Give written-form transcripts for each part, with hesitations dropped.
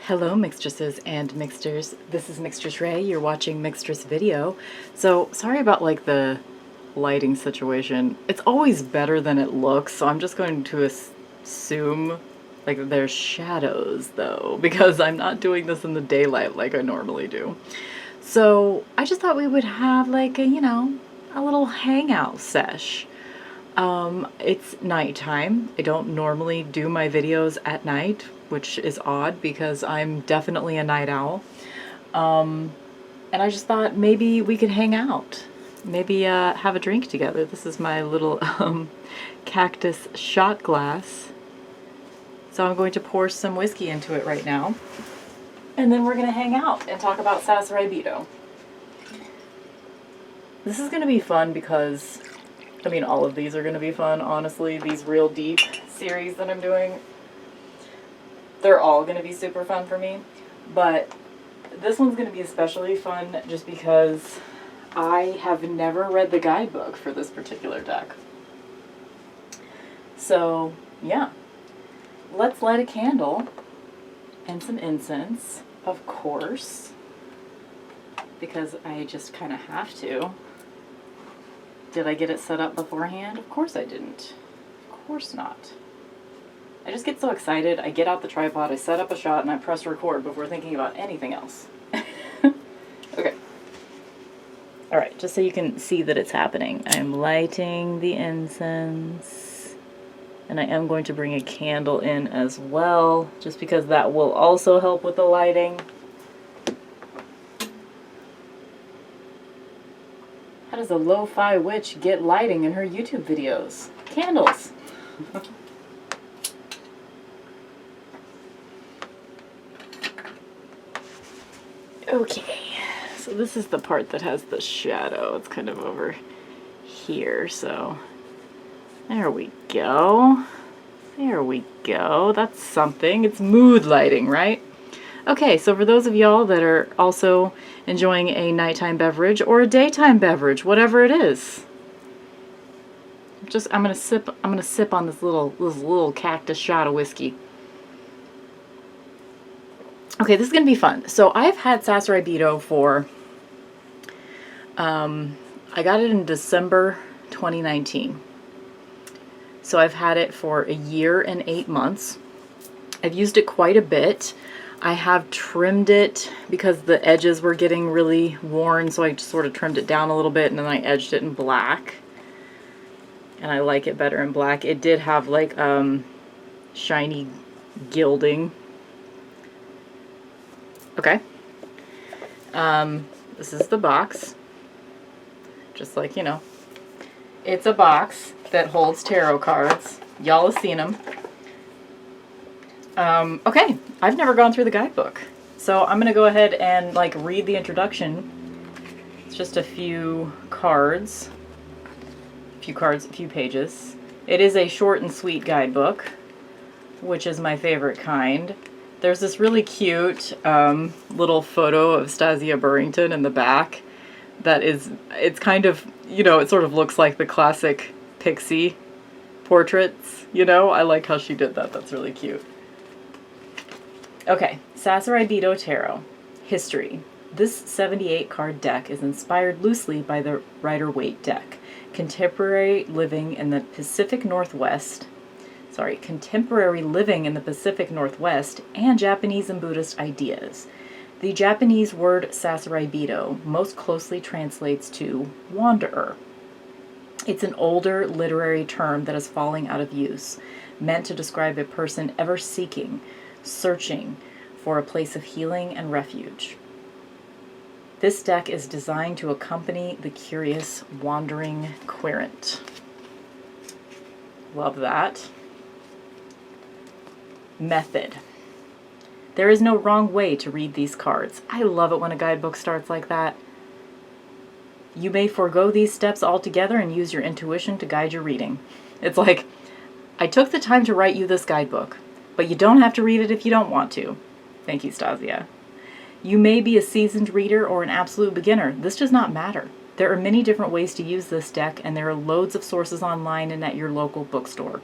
Hello mixtresses and mixters, this is Mixtressrae, you're watching Mixtress Video. So sorry about like the lighting situation. It's always better than it looks, so I'm just going to assume like there's shadows though, because I'm not doing this in the daylight like I normally do. So I just thought we would have like a, a little hangout sesh. It's nighttime. I don't normally do my videos at night, which is odd because I'm definitely a night owl. And I just thought maybe we could hang out. Maybe have a drink together. This is my little cactus shot glass. So I'm going to pour some whiskey into it right now. And then we're going to hang out and talk about Sasuraibito. This is going to be fun because, I mean, all of these are going to be fun, honestly. These real deep series that I'm doing, they're all going to be super fun for me. But this one's going to be especially fun just because I have never read the guidebook for this particular deck. So, yeah. Let's light a candle and some incense, of course, because I just kind of have to. Did I get it set up beforehand? Of course I didn't. Of course not. I just get so excited, I get out the tripod, I set up a shot, and I press record before thinking about anything else. Okay. Alright, just so you can see that it's happening. I'm lighting the incense. And I am going to bring a candle in as well, just because that will also help with the lighting. How does a lo-fi witch get lighting in her YouTube videos? Candles! Okay, so this is the part that has the shadow. It's kind of over here, so there we go. There we go. That's something. It's mood lighting, right? Okay, so for those of y'all that are also enjoying a nighttime beverage or a daytime beverage, whatever it is, I'm gonna sip on this little cactus shot of whiskey. Okay, this is gonna be fun. So I've had Sasuraibito for I got it in December 2019. So I've had it for a year and 8 months. I've used it quite a bit. I have trimmed it because the edges were getting really worn, so I just sort of trimmed it down a little bit and then I edged it in black. And I like it better in black. It did have like shiny gilding. Okay. This is the box. Just like, it's a box that holds tarot cards. Y'all have seen them. Okay, I've never gone through the guidebook. So I'm going to go ahead and read the introduction. It's just a few cards. A few pages. It is a short and sweet guidebook, which is my favorite kind. There's this really cute little photo of Stasia Burrington in the back. It's kind of, it sort of looks like the classic pixie portraits, I like how she did that. That's really cute. Okay, Sasuraibito Tarot. History. This 78 card deck is inspired loosely by the Rider-Waite deck. Contemporary living in the Pacific Northwest, and Japanese and Buddhist ideas. The Japanese word Sasuraibito most closely translates to wanderer. It's an older literary term that is falling out of use, meant to describe a person ever seeking, searching for a place of healing and refuge. This deck is designed to accompany the curious, wandering querent. Love that. Method. There is no wrong way to read these cards. I love it when a guidebook starts like that. You may forego these steps altogether and use your intuition to guide your reading. It's like, I took the time to write you this guidebook, but you don't have to read it if you don't want to. Thank you, Stasia. You may be a seasoned reader or an absolute beginner. This does not matter. There are many different ways to use this deck, and there are loads of sources online and at your local bookstore.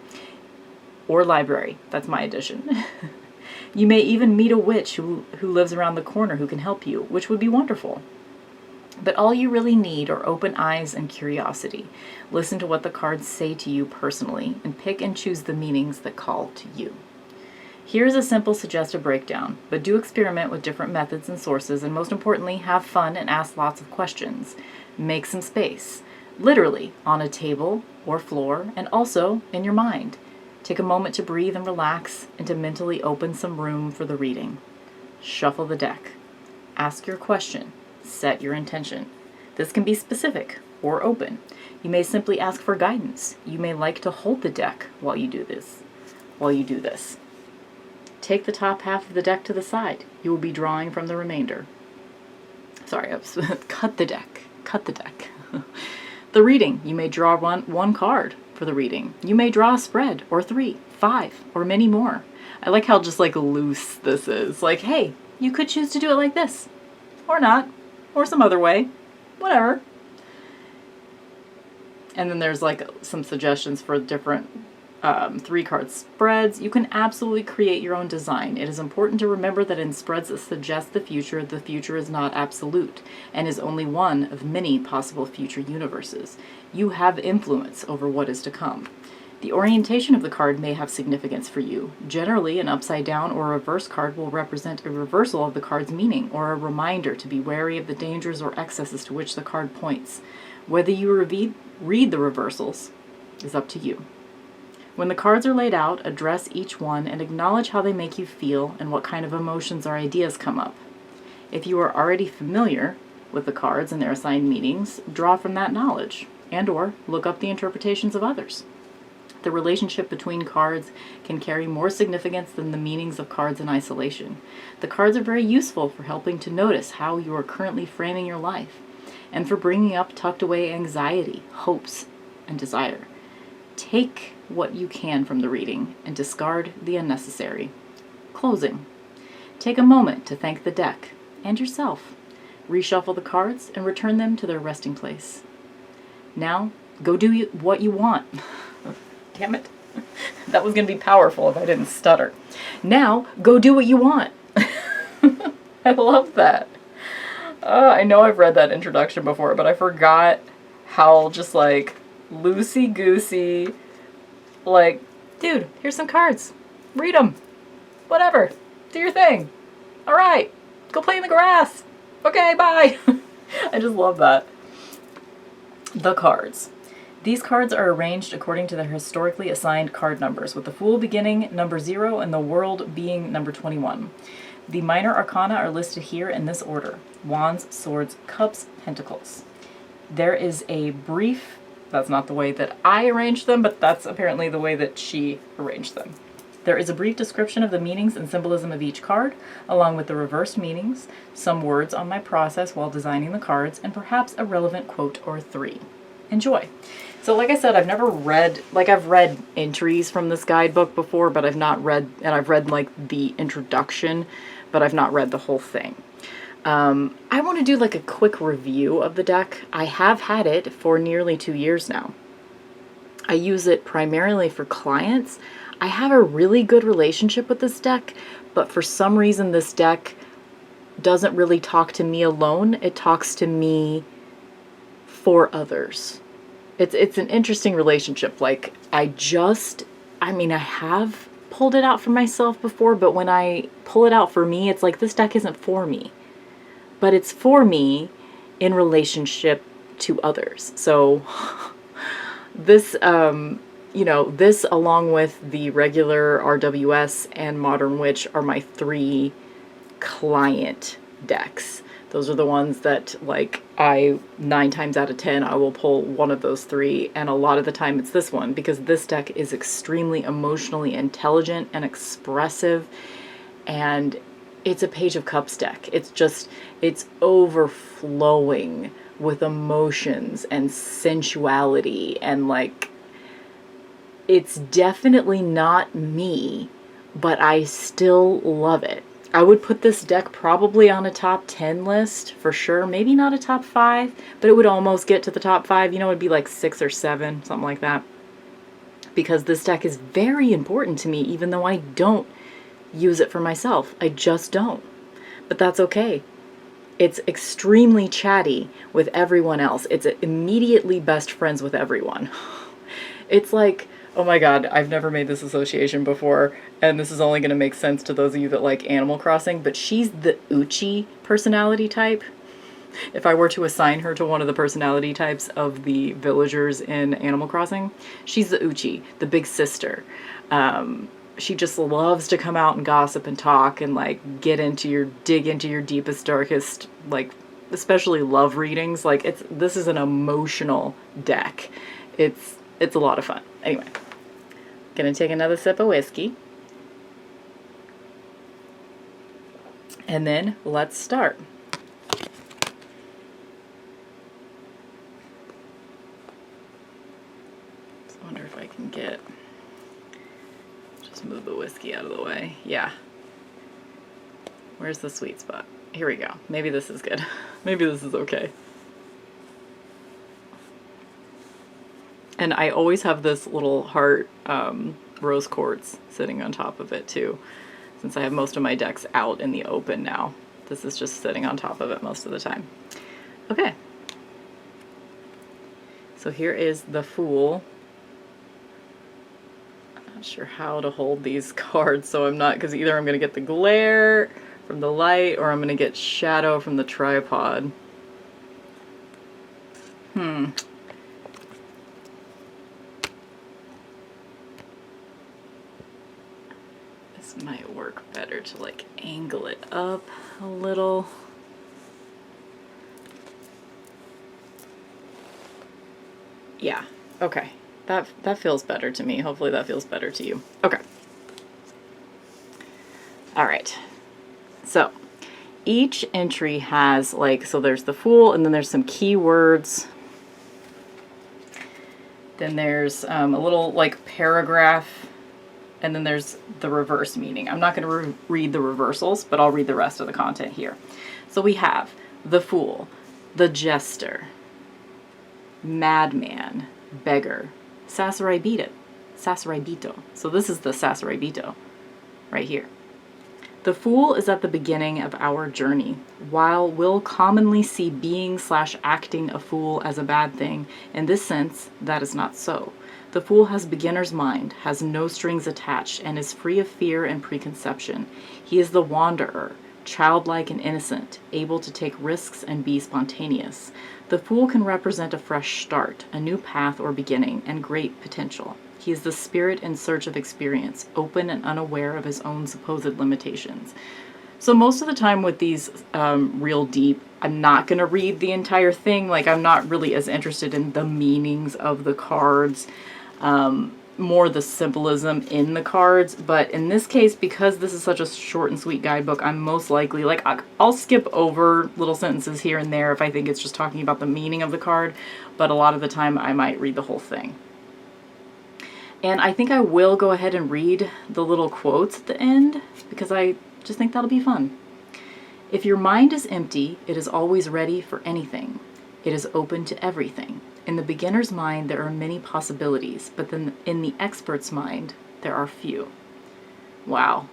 Or library. That's my addition. You may even meet a witch who lives around the corner who can help you, which would be wonderful. But all you really need are open eyes and curiosity. Listen to what the cards say to you personally, and pick and choose the meanings that call to you. Here's a simple suggested breakdown, but do experiment with different methods and sources, and most importantly, have fun and ask lots of questions. Make some space, literally on a table or floor, and also in your mind. Take a moment to breathe and relax, and to mentally open some room for the reading. Shuffle the deck. Ask your question. Set your intention. This can be specific or open. You may simply ask for guidance. You may like to hold the deck while you do this. Take the top half of the deck to the side. You will be drawing from the remainder. Sorry, cut the deck. The reading. You may draw one card for the reading. You may draw a spread, or 3, 5, or many more. I like how just like loose this is. Like, hey, you could choose to do it like this, or not, or some other way, whatever. And then there's like some suggestions for different 3-card spreads. You can absolutely create your own design. It is important to remember that in spreads that suggest the future is not absolute and is only one of many possible future universes. You have influence over what is to come. The orientation of the card may have significance for you. Generally, an upside down or reverse card will represent a reversal of the card's meaning, or a reminder to be wary of the dangers or excesses to which the card points. Whether you read the reversals is up to you. When the cards are laid out, address each one and acknowledge how they make you feel and what kind of emotions or ideas come up. If you are already familiar with the cards and their assigned meanings, draw from that knowledge, and/or look up the interpretations of others. The relationship between cards can carry more significance than the meanings of cards in isolation. The cards are very useful for helping to notice how you are currently framing your life, and for bringing up tucked away anxiety, hopes, and desire. Take what you can from the reading and discard the unnecessary. Closing. Take a moment to thank the deck and yourself. Reshuffle the cards and return them to their resting place. Now, go do what you want. Damn it. That was going to be powerful if I didn't stutter. Now, go do what you want. I love that. I know I've read that introduction before, but I forgot how just like loosey-goosey, like, dude, here's some cards. Read them. Whatever. Do your thing. All right. Go play in the grass. Okay, bye. I just love that. The cards. These cards are arranged according to their historically assigned card numbers, with the Fool beginning number 0 and the World being number 21. The minor arcana are listed here in this order: Wands, Swords, Cups, Pentacles. There is a brief, that's not the way that I arranged them, but that's apparently the way that she arranged them. There is a brief description of the meanings and symbolism of each card, along with the reversed meanings, some words on my process while designing the cards, and perhaps a relevant quote or 3. Enjoy. So like I said, I've never read, like I've read entries from this guidebook before, but I've not read, and I've read like the introduction, but I've not read the whole thing. I want to do like a quick review of the deck. I have had it for nearly 2 years now. I use it primarily for clients. I have a really good relationship with this deck, but for some reason this deck doesn't really talk to me alone. It talks to me for others. It's an interesting relationship. Like I have pulled it out for myself before, but when I pull it out for me, it's like this deck isn't for me, but it's for me in relationship to others. So this, this along with the regular RWS and Modern Witch are my 3 client decks. Those are the ones that, like, 9 times out of 10, I will pull one of those 3, and a lot of the time it's this one, because this deck is extremely emotionally intelligent and expressive, and it's a Page of Cups deck. It's overflowing with emotions and sensuality, and, like, it's definitely not me, but I still love it. I would put this deck probably on a top 10 list for sure. Maybe not a top 5, but it would almost get to the top 5. You know, it'd be like 6 or 7, something like that. Because this deck is very important to me, even though I don't use it for myself. I just don't. But that's okay. It's extremely chatty with everyone else. It's immediately best friends with everyone. It's like, oh my god, I've never made this association before, and this is only going to make sense to those of you that like Animal Crossing, but she's the Uchi personality type. If I were to assign her to one of the personality types of the villagers in Animal Crossing, she's the Uchi, the big sister. She just loves to come out and gossip and talk and like dig into your deepest, darkest, like especially love readings. Like this is an emotional deck. It's a lot of fun. Anyway, gonna take another sip of whiskey. And then let's start. I wonder if I can just move the whiskey out of the way. Yeah. Where's the sweet spot? Here we go. Maybe this is good. Maybe this is okay. And I always have this little heart rose quartz sitting on top of it too, since I have most of my decks out in the open now. This is just sitting on top of it most of the time. Okay. So here is the Fool. Not sure how to hold these cards, so I'm not, because either I'm going to get the glare from the light or I'm going to get shadow from the tripod. This might work better to like angle it up a little. Yeah, okay. That feels better to me. Hopefully that feels better to you. Okay. All right. So each entry has like, so there's the Fool, and then there's some keywords. Then there's a little like paragraph, and then there's the reverse meaning. I'm not going to read the reversals, but I'll read the rest of the content here. So we have the Fool, the Jester, Madman, Beggar, Sasuraibito. So this is the Sasuraibito right here. The Fool is at the beginning of our journey. While we'll commonly see being/acting a fool as a bad thing, in this sense, that is not so. The Fool has beginner's mind, has no strings attached, and is free of fear and preconception. He is the wanderer, childlike and innocent, able to take risks and be spontaneous. The Fool can represent a fresh start, a new path or beginning, and great potential. He is the spirit in search of experience, open and unaware of his own supposed limitations. So most of the time with these real deep, I'm not going to read the entire thing. Like, I'm not really as interested in the meanings of the cards, more the symbolism in the cards. But in this case, because this is such a short and sweet guidebook, I'm most likely, like, I'll skip over little sentences here and there if I think it's just talking about the meaning of the card. But a lot of the time, I might read the whole thing. And I think I will go ahead and read the little quotes at the end, because I just think that'll be fun. If your mind is empty, it is always ready for anything. It is open to everything. In the beginner's mind, there are many possibilities, but then in the expert's mind, there are few. Wow.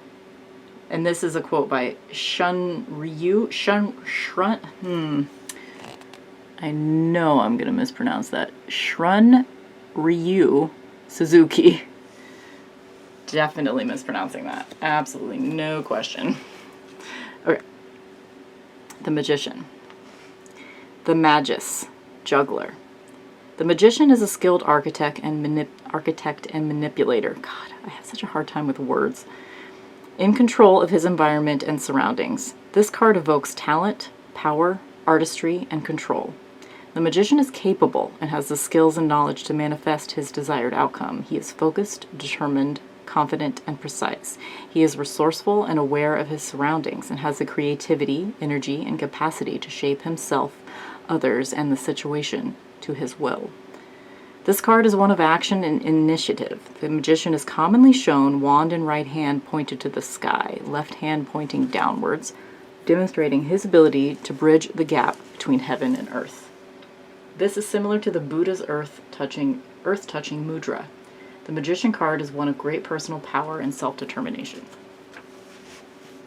And this is a quote by I know I'm going to mispronounce that. Ryu Suzuki. Definitely mispronouncing that. Absolutely no question. Okay. The Magician. The Magus, juggler. The magician is a skilled architect and manipulator. God, I have such a hard time with words. In control of his environment and surroundings. This card evokes talent, power, artistry, and control. The magician is capable and has the skills and knowledge to manifest his desired outcome. He is focused, determined, confident, and precise. He is resourceful and aware of his surroundings and has the creativity, energy, and capacity to shape himself, others, and the situation to his will. This card is one of action and initiative. The magician is commonly shown wand in right hand pointed to the sky, left hand pointing downwards, demonstrating his ability to bridge the gap between heaven and earth. This is similar to the Buddha's earth-touching mudra. The magician card is one of great personal power and self-determination.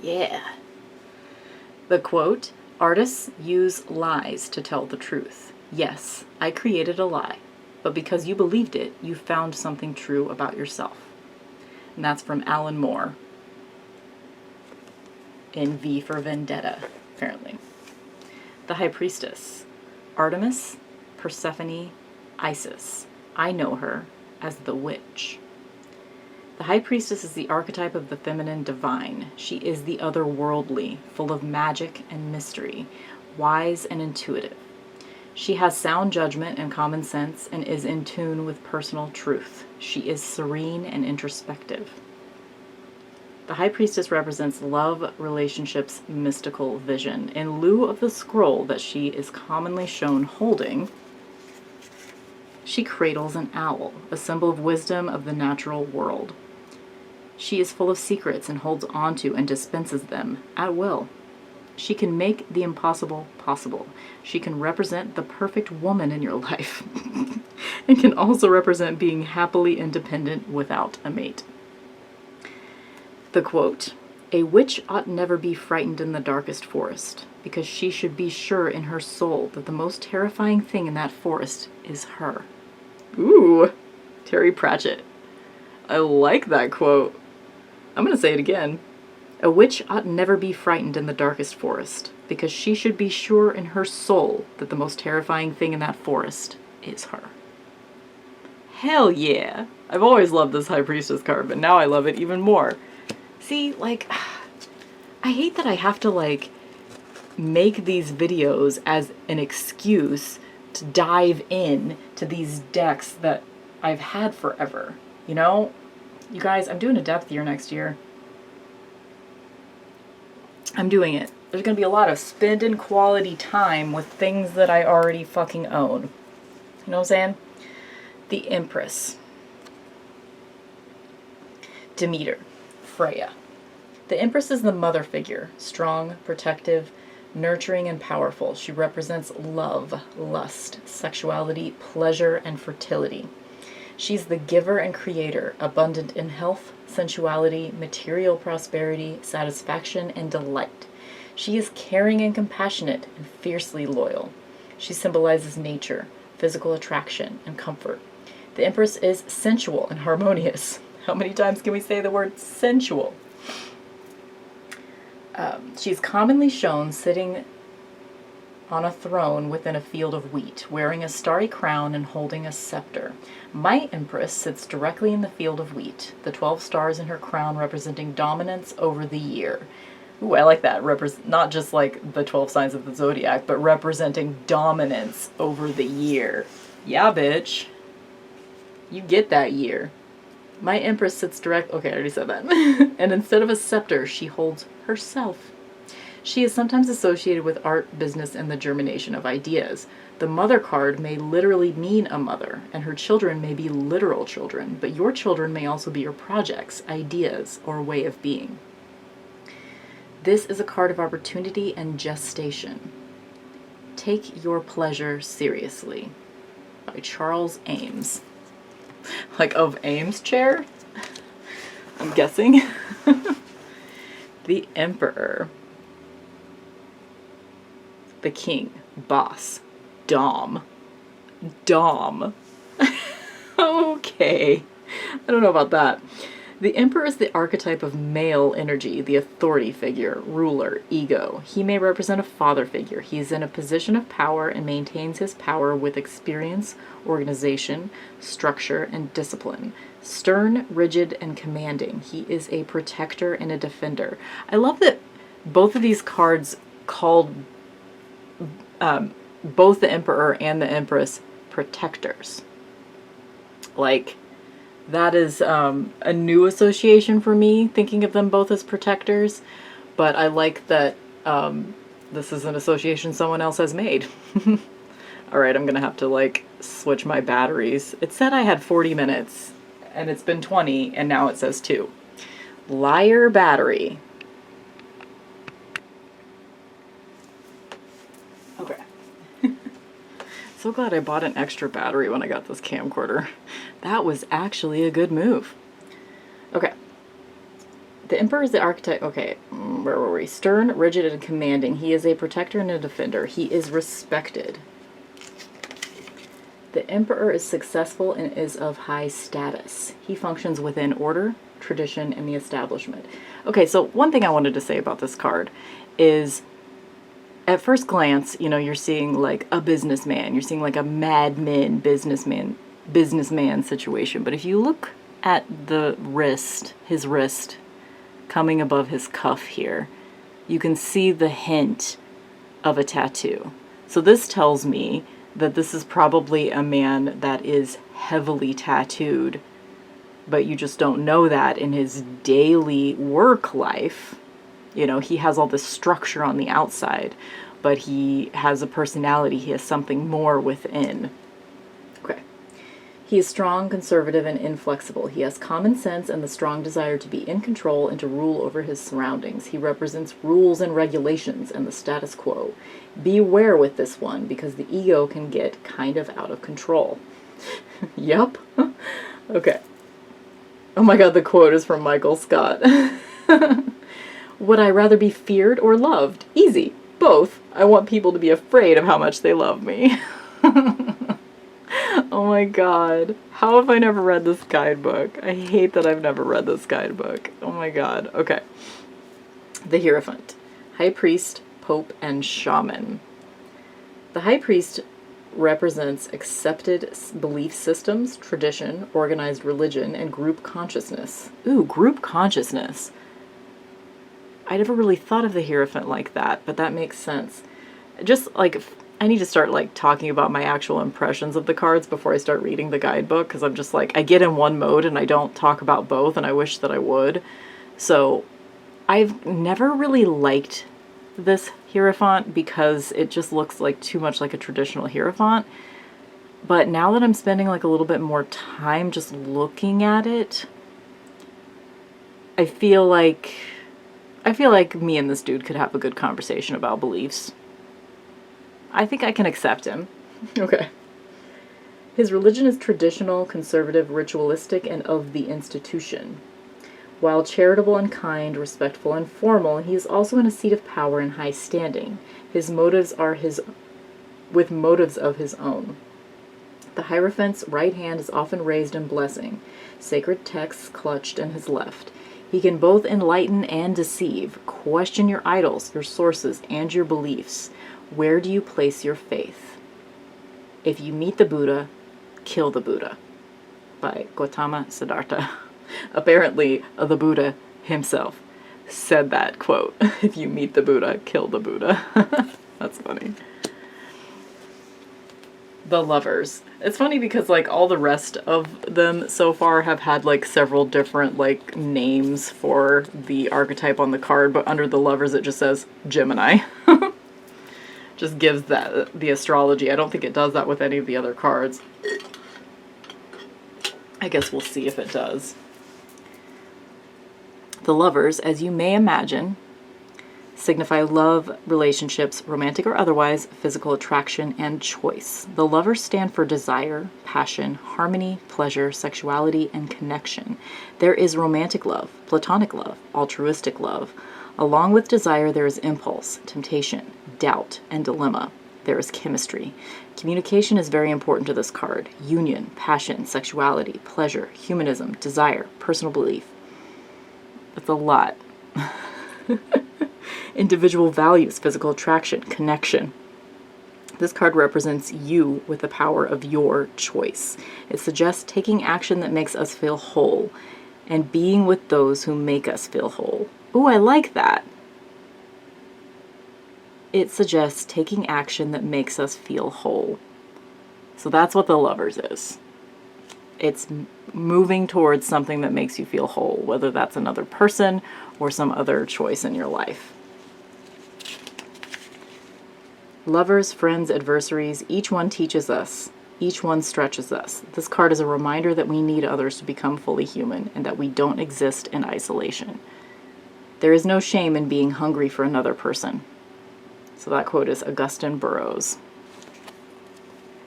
Yeah. The quote, artists use lies to tell the truth. Yes, I created a lie, but because you believed it, you found something true about yourself. And that's from Alan Moore in V for Vendetta, apparently. The High Priestess, Artemis, Persephone, Isis. I know her as the witch. The High Priestess is the archetype of the feminine divine. She is the otherworldly, full of magic and mystery, wise and intuitive. She has sound judgment and common sense and is in tune with personal truth. She is serene and introspective. The High Priestess represents love, relationships, mystical vision. In lieu of the scroll that she is commonly shown holding, she cradles an owl, a symbol of wisdom of the natural world. She is full of secrets and holds onto and dispenses them at will. She can make the impossible possible. She can represent the perfect woman in your life and can also represent being happily independent without a mate. The quote, a witch ought never be frightened in the darkest forest, because she should be sure in her soul that the most terrifying thing in that forest is her. Ooh, Terry Pratchett. I like that quote. I'm going to say it again. A witch ought never be frightened in the darkest forest, because she should be sure in her soul that the most terrifying thing in that forest is her. Hell yeah! I've always loved this High Priestess card, but now I love it even more. See, like, I hate that I have to, like, make these videos as an excuse to dive in to these decks that I've had forever. You know? You guys, I'm doing a depth year next year. I'm doing it. There's going to be a lot of spending quality time with things that I already fucking own. You know what I'm saying? The Empress. Demeter. Freya. The Empress is the mother figure, strong, protective, nurturing, and powerful. She represents love, lust, sexuality, pleasure, and fertility. She's the giver and creator, abundant in health, sensuality, material prosperity, satisfaction, and delight. She is caring and compassionate and fiercely loyal. She symbolizes nature, physical attraction, and comfort. The Empress is sensual and harmonious. How many times can we say the word sensual? She's commonly shown sitting on a throne within a field of wheat, wearing a starry crown and holding a scepter. My Empress sits directly in the field of wheat, the 12 stars in her crown representing dominance over the year. Ooh, I like that. Not just like the 12 signs of the zodiac, but representing dominance over the year. Yeah, bitch. You get that year. My Empress sits okay, I already said that. And instead of a scepter, she holds herself. She is sometimes associated with art, business, and the germination of ideas. The mother card may literally mean a mother, and her children may be literal children, but your children may also be your projects, ideas, or way of being. This is a card of opportunity and gestation. Take Your Pleasure Seriously by Charles Ames. Like of Ames chair? I'm guessing. The Emperor. The King. Boss. Dom. Okay. I don't know about that. The Emperor is the archetype of male energy, the authority figure, ruler, ego. He may represent a father figure. He is in a position of power and maintains his power with experience, organization, structure, and discipline. Stern, rigid, and commanding. He is a protector and a defender. I love that both of these cards called both the Emperor and the Empress protectors. Like, that is a new association for me, thinking of them both as protectors. But I like that this is an association someone else has made. Alright, I'm gonna have to, like, switch my batteries. It said I had 40 minutes, and it's been 20, and now it says 2. Liar battery. Okay. So glad I bought an extra battery when I got this camcorder. That was actually a good move. Okay. The Emperor is the archetype. Okay, where were we? Stern, rigid, and commanding. He is a protector and a defender. He is respected. The Emperor is successful and is of high status. He functions within order, tradition, and the establishment. Okay, so one thing I wanted to say about this card is, at first glance, you know, you're seeing like a businessman. You're seeing like a Mad Men businessman situation. But if you look at the wrist, his wrist, coming above his cuff here, you can see the hint of a tattoo. So this tells me that this is probably a man that is heavily tattooed, but you just don't know that in his daily work life. You know, he has all this structure on the outside, but he has a personality. He has something more within. Okay. He is strong, conservative, and inflexible. He has common sense and the strong desire to be in control and to rule over his surroundings. He represents rules and regulations and the status quo. Beware with this one, because the ego can get kind of out of control. Yup. Okay. Oh my god, the quote is from Michael Scott. Would I rather be feared or loved? Easy. Both. I want people to be afraid of how much they love me. Oh my god. How have I never read this guidebook? I hate that I've never read this guidebook. Oh my god. Okay. The Hierophant. High Priest, Pope, and Shaman. The High Priest represents accepted belief systems, tradition, organized religion, and group consciousness. Ooh, group consciousness. I never really thought of the Hierophant like that, but that makes sense. Just like, I need to start like talking about my actual impressions of the cards before I start reading the guidebook, because I'm just like, I get in one mode and I don't talk about both, and I wish that I would. So I've never really liked this Hierophant because it just looks like too much like a traditional Hierophant. But now that I'm spending like a little bit more time just looking at it, I feel like me and this dude could have a good conversation about beliefs. I think I can accept him. Okay. His religion is traditional, conservative, ritualistic, and of the institution. While charitable and kind, respectful and formal, he is also in a seat of power and high standing. His motives are with motives of his own. The Hierophant's right hand is often raised in blessing, sacred texts clutched in his left. He can both enlighten and deceive. Question your idols, your sources, and your beliefs. Where do you place your faith? If you meet the Buddha, kill the Buddha. By Gautama Siddhartha. Apparently, the Buddha himself said that quote. If you meet the Buddha, kill the Buddha. That's funny. The Lovers. It's funny because like all the rest of them so far have had like several different like names for the archetype on the card, but under the Lovers it just says Gemini. Just gives that the astrology. I don't think it does that with any of the other cards. I guess we'll see if it does. The Lovers, as you may imagine, signify love, relationships, romantic or otherwise, physical attraction, and choice. The Lovers stand for desire, passion, harmony, pleasure, sexuality, and connection. There is romantic love, platonic love, altruistic love. Along with desire, there is impulse, temptation, doubt, and dilemma. There is chemistry. Communication is very important to this card. Union, passion, sexuality, pleasure, humanism, desire, personal belief. It's a lot. Individual values, physical attraction, connection. This card represents you with the power of your choice. It suggests taking action that makes us feel whole and being with those who make us feel whole. Ooh, I like that. It suggests taking action that makes us feel whole. So that's what the Lovers is. It's moving towards something that makes you feel whole, whether that's another person or some other choice in your life. Lovers, friends, adversaries, each one teaches us. Each one stretches us. This card is a reminder that we need others to become fully human and that we don't exist in isolation. There is no shame in being hungry for another person. So that quote is Augustine Burroughs.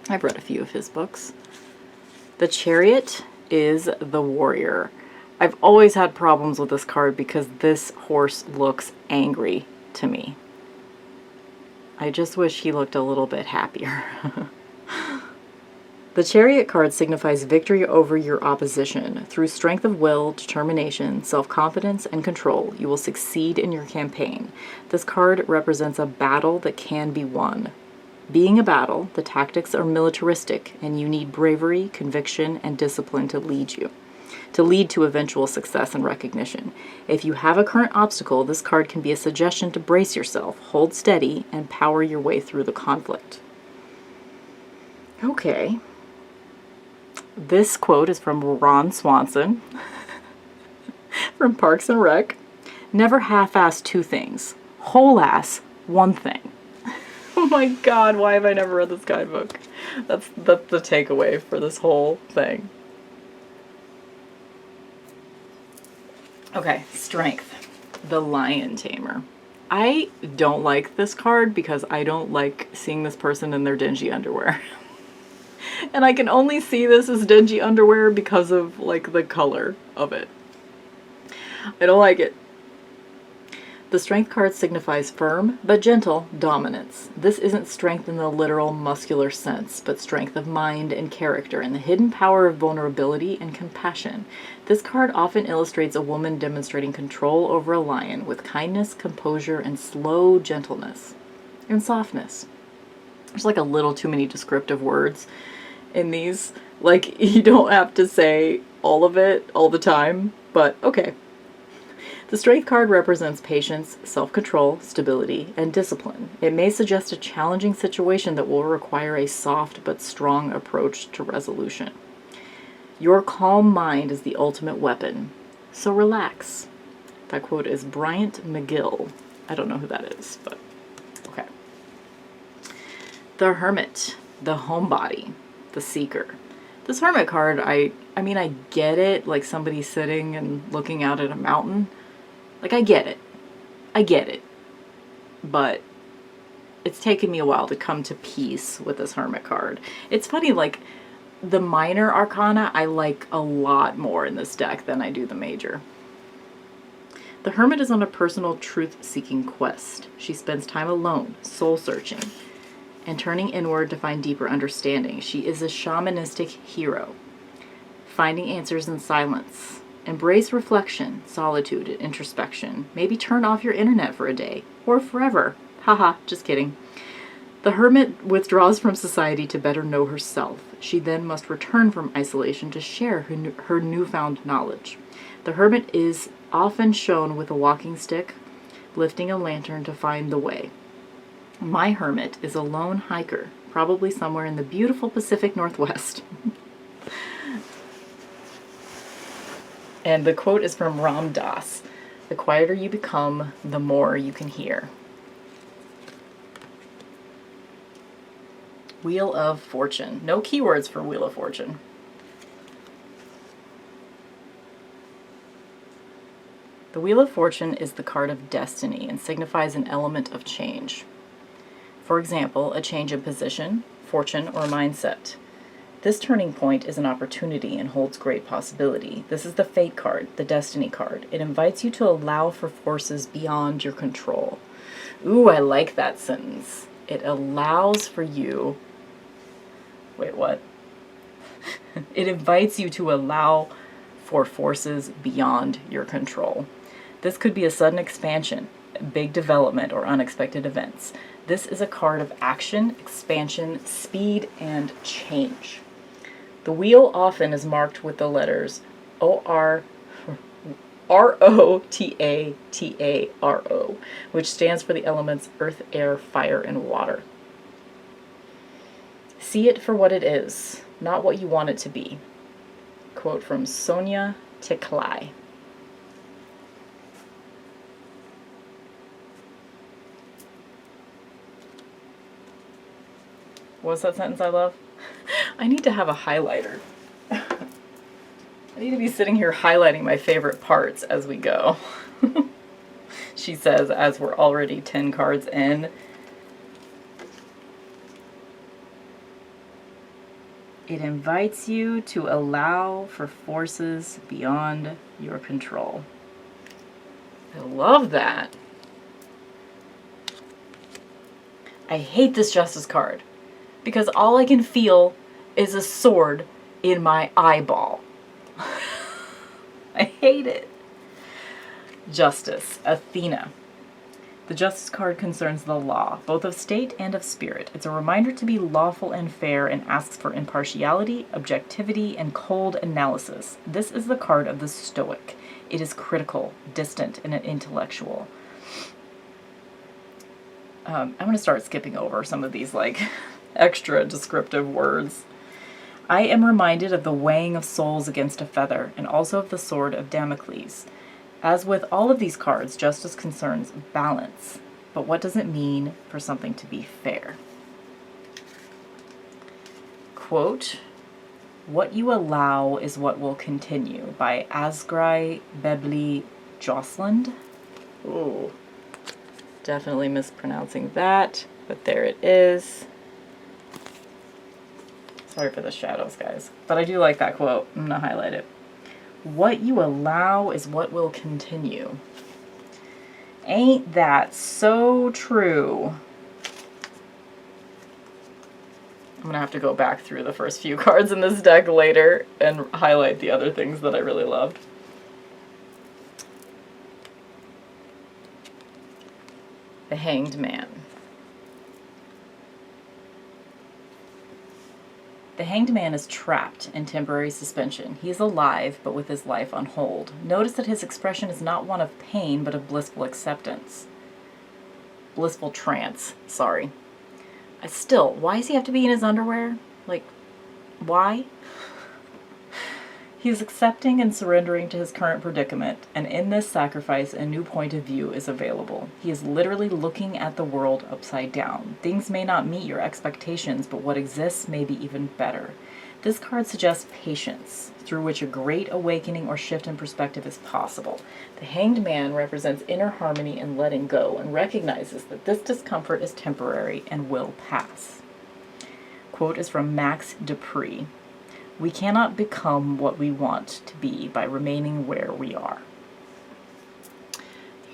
I've read a few of his books. The Chariot is the warrior. I've always had problems with this card because this horse looks angry to me. I just wish he looked a little bit happier. The Chariot card signifies victory over your opposition. Through strength of will, determination, self-confidence, and control, you will succeed in your campaign. This card represents a battle that can be won. Being a battle, the tactics are militaristic, and you need bravery, conviction, and discipline to lead to eventual success and recognition. If you have a current obstacle, this card can be a suggestion to brace yourself, hold steady, and power your way through the conflict. Okay. This quote is from Ron Swanson from Parks and Rec. Never half-ass two things. Whole-ass one thing. Oh my god, why have I never read this guidebook? That's the takeaway for this whole thing. Okay, Strength. The Lion Tamer. I don't like this card because I don't like seeing this person in their dingy underwear. And I can only see this as dingy underwear because of, like, the color of it. I don't like it. The Strength card signifies firm, but gentle, dominance. This isn't strength in the literal muscular sense, but strength of mind and character and the hidden power of vulnerability and compassion. This card often illustrates a woman demonstrating control over a lion with kindness, composure, and slow gentleness. And softness. There's like a little too many descriptive words in these. Like, you don't have to say all of it all the time, but okay. The Strength card represents patience, self-control, stability, and discipline. It may suggest a challenging situation that will require a soft but strong approach to resolution. Your calm mind is the ultimate weapon, so relax. That quote is Bryant McGill. I don't know who that is, but okay. The Hermit, the homebody, the seeker. This Hermit card, I mean, I get it, like somebody sitting and looking out at a mountain. Like, I get it, but it's taken me a while to come to peace with this Hermit card. It's funny, like, the minor arcana I like a lot more in this deck than I do the major. The Hermit is on a personal truth-seeking quest. She spends time alone, soul-searching, and turning inward to find deeper understanding. She is a shamanistic hero, finding answers in silence. Embrace reflection, solitude, and introspection. Maybe turn off your internet for a day, or forever. Haha, just kidding. The Hermit withdraws from society to better know herself. She then must return from isolation to share her newfound knowledge. The Hermit is often shown with a walking stick, lifting a lantern to find the way. My Hermit is a lone hiker, probably somewhere in the beautiful Pacific Northwest. And the quote is from Ram Dass. The quieter you become, the more you can hear. Wheel of Fortune. No keywords for Wheel of Fortune. The Wheel of Fortune is the card of destiny and signifies an element of change. For example, a change in position, fortune, or mindset. This turning point is an opportunity and holds great possibility. This is the Fate card, the Destiny card. It invites you to allow for forces beyond your control. Ooh, I like that sentence. It allows for you... Wait, what? It invites you to allow for forces beyond your control. This could be a sudden expansion, big development, or unexpected events. This is a card of action, expansion, speed, and change. The wheel often is marked with the letters R-O-T-A-T-A-R-O, which stands for the elements earth, air, fire, and water. See it for what it is, not what you want it to be. Quote from Sonia Tiklai. What's that sentence I love? I need to have a highlighter. I need to be sitting here highlighting my favorite parts as we go. She says, as we're already 10 cards in. It invites you to allow for forces beyond your control. I love that. I hate this Justice card because all I can feel is a sword in my eyeball. I hate it. Justice, Athena. The Justice card concerns the law, both of state and of spirit. It's a reminder to be lawful and fair and asks for impartiality, objectivity, and cold analysis. This is the card of the Stoic. It is critical, distant, and intellectual. I'm going to start skipping over some of these extra descriptive words. I am reminded of the weighing of souls against a feather, and also of the sword of Damocles. As with all of these cards, justice concerns balance. But what does it mean for something to be fair? Quote, "What you allow is what will continue," by Asgrai Bebli Josland. Ooh, definitely mispronouncing that, but there it is. Sorry for the shadows, guys. But I do like that quote. I'm going to highlight it. What you allow is what will continue. Ain't that so true? I'm going to have to go back through the first few cards in this deck later and highlight the other things that I really loved. The Hanged Man. The Hanged Man is trapped in temporary suspension. He is alive, but with his life on hold. Notice that his expression is not one of pain, but of blissful acceptance. Blissful trance, sorry. Still, why does he have to be in his underwear? Why? He is accepting and surrendering to his current predicament, and in this sacrifice, a new point of view is available. He is literally looking at the world upside down. Things may not meet your expectations, but what exists may be even better. This card suggests patience, through which a great awakening or shift in perspective is possible. The Hanged Man represents inner harmony and letting go, and recognizes that this discomfort is temporary and will pass. Quote is from Max Dupree. "We cannot become what we want to be by remaining where we are."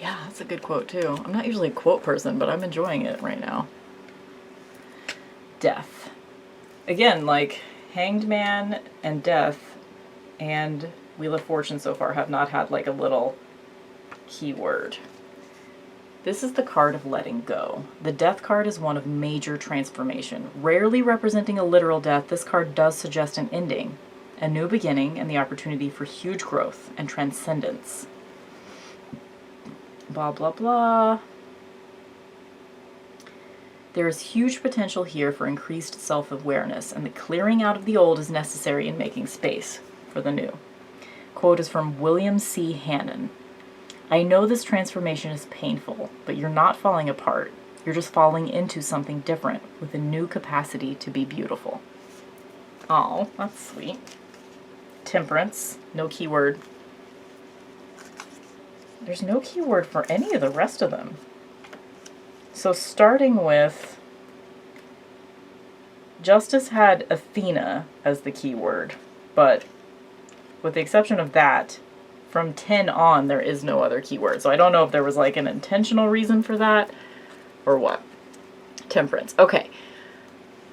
Yeah, that's a good quote too. I'm not usually a quote person, but I'm enjoying it right now. Death. Again, Hanged Man and Death and Wheel of Fortune so far have not had a little keyword. This is the card of letting go. The Death card is one of major transformation. Rarely representing a literal death, this card does suggest an ending, a new beginning, and the opportunity for huge growth and transcendence. Blah, blah, blah. There is huge potential here for increased self-awareness, and the clearing out of the old is necessary in making space for the new. Quote is from William C. Hannon. "I know this transformation is painful, but you're not falling apart. You're just falling into something different with a new capacity to be beautiful." Oh, that's sweet. Temperance, no keyword. There's no keyword for any of the rest of them. So starting with, Justice had Athena as the keyword, but with the exception of that, from 10 on, there is no other keyword. So I don't know if there was an intentional reason for that or what. Temperance. Okay.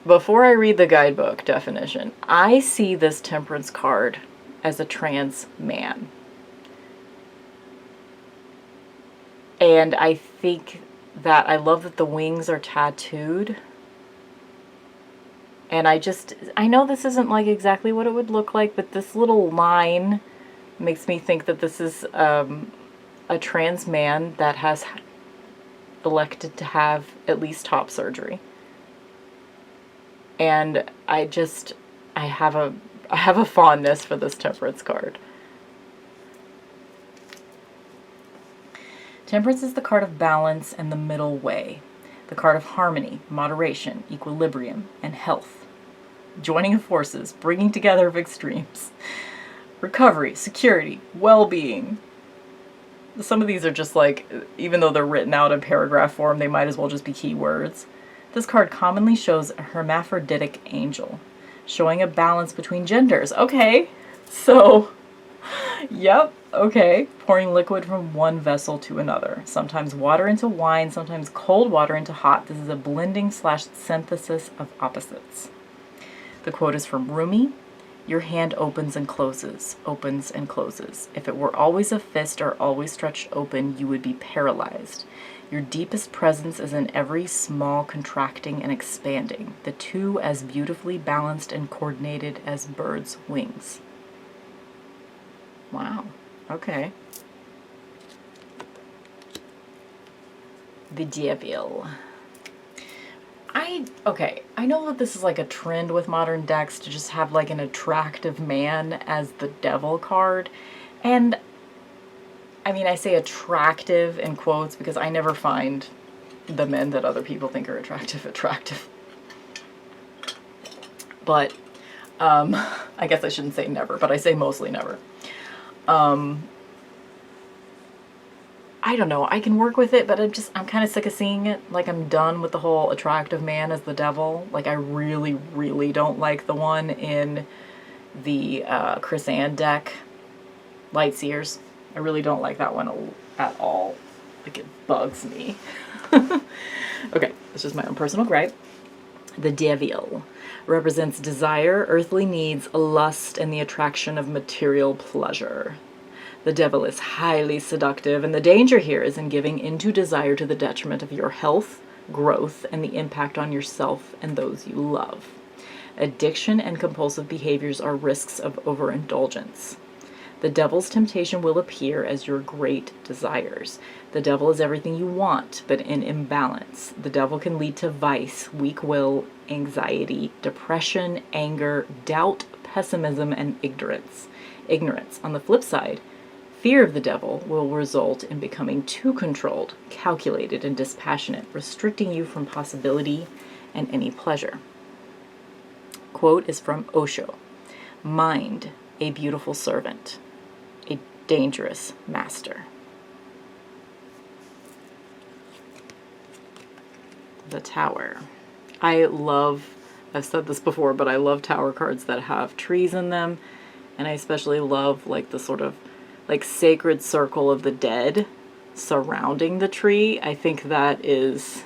Before I read the guidebook definition, I see this Temperance card as a trans man. And I think that I love that the wings are tattooed. And I know this isn't exactly what it would look like, but this little line makes me think that this is a trans man that has elected to have at least top surgery. And I have a fondness for this Temperance card. Temperance is the card of balance and the middle way. The card of harmony, moderation, equilibrium, and health. Joining of forces, bringing together of extremes. Recovery, security, well-being. Some of these are just even though they're written out in paragraph form, they might as well just be keywords. This card commonly shows a hermaphroditic angel. showing a balance between genders. Okay, so, yep, okay. Pouring liquid from one vessel to another. Sometimes water into wine, sometimes cold water into hot. This is a blending / synthesis of opposites. The quote is from Rumi. Your hand opens and closes, opens and closes. If it were always a fist or always stretched open, you would be paralyzed. Your deepest presence is in every small contracting and expanding, the two as beautifully balanced and coordinated as birds' wings. Wow, okay. The Devil. I know that this is like a trend with modern decks to just have like an attractive man as the devil card. And I mean, I say attractive in quotes because I never find the men that other people think are attractive. But, I guess I shouldn't say never, but I say mostly never. I don't know, I can work with it, but I'm kind of sick of seeing it. Like, I'm done with the whole attractive man as the devil. Like, I really, really don't like the one in the Chris Ann deck, Lightseers. I really don't like that one at all. Like, it bugs me. Okay, it's just my own personal gripe. The Devil represents desire, earthly needs, lust, and the attraction of material pleasure. The devil is highly seductive, and the danger here is in giving into desire to the detriment of your health, growth, and the impact on yourself and those you love. Addiction and compulsive behaviors are risks of overindulgence. The devil's temptation will appear as your great desires. The devil is everything you want, but in imbalance. The devil can lead to vice, weak will, anxiety, depression, anger, doubt, pessimism, and ignorance. On the flip side, fear of the devil will result in becoming too controlled, calculated, and dispassionate, restricting you from possibility and any pleasure. Quote is from Osho. Mind, a beautiful servant, a dangerous master. The Tower. I've said this before, but I love tower cards that have trees in them, and I especially love like the sort of like sacred circle of the dead surrounding the tree. I think that is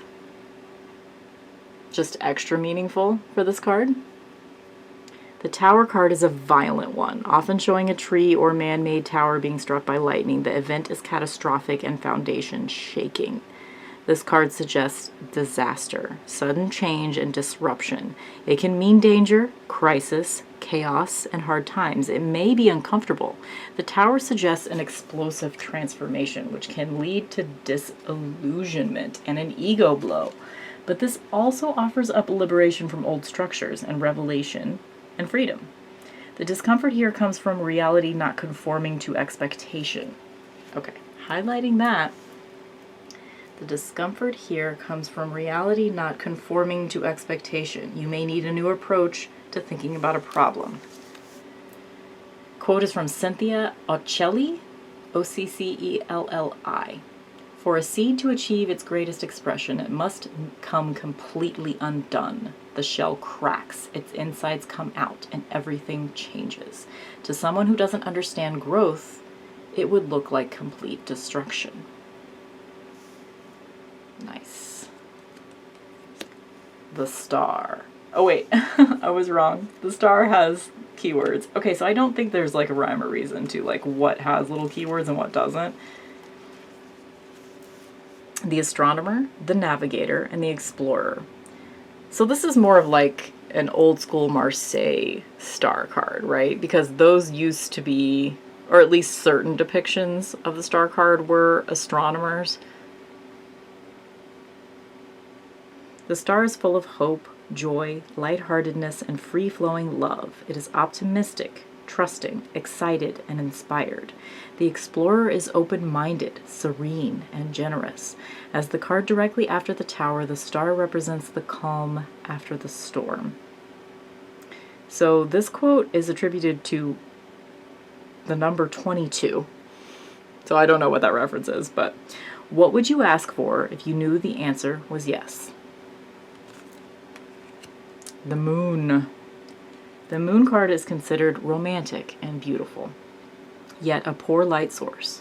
just extra meaningful for this card. The Tower card is a violent one, often showing a tree or man-made tower being struck by lightning. The event is catastrophic and foundation shaking. This card suggests disaster, sudden change, and disruption. It can mean danger, crisis, chaos, and hard times. It may be uncomfortable. The Tower suggests an explosive transformation, which can lead to disillusionment and an ego blow. But this also offers up liberation from old structures and revelation and freedom. The discomfort here comes from reality not conforming to expectation. Okay, highlighting that. The discomfort here comes from reality not conforming to expectation. You may need a new approach to thinking about a problem. Quote is from Cynthia Occelli, Occelli. For a seed to achieve its greatest expression, it must come completely undone. The shell cracks, its insides come out, and everything changes. To someone who doesn't understand growth, it would look like complete destruction. Nice. The Star. Oh wait, I was wrong. The Star has keywords. Okay, so I don't think there's like a rhyme or reason to like what has little keywords and what doesn't. The Astronomer, the Navigator, and the Explorer. So this is more of like an old school Marseille star card, right? Because those used to be, or at least certain depictions of the star card were astronomers. The star is full of hope, joy, lightheartedness, and free-flowing love. It is optimistic, trusting, excited, and inspired. The Explorer is open-minded, serene, and generous. As the card directly after the Tower, the star represents the calm after the storm. So this quote is attributed to the number 22. So I don't know what that reference is, but what would you ask for if you knew the answer was yes? The Moon. The Moon card is considered romantic and beautiful, yet a poor light source,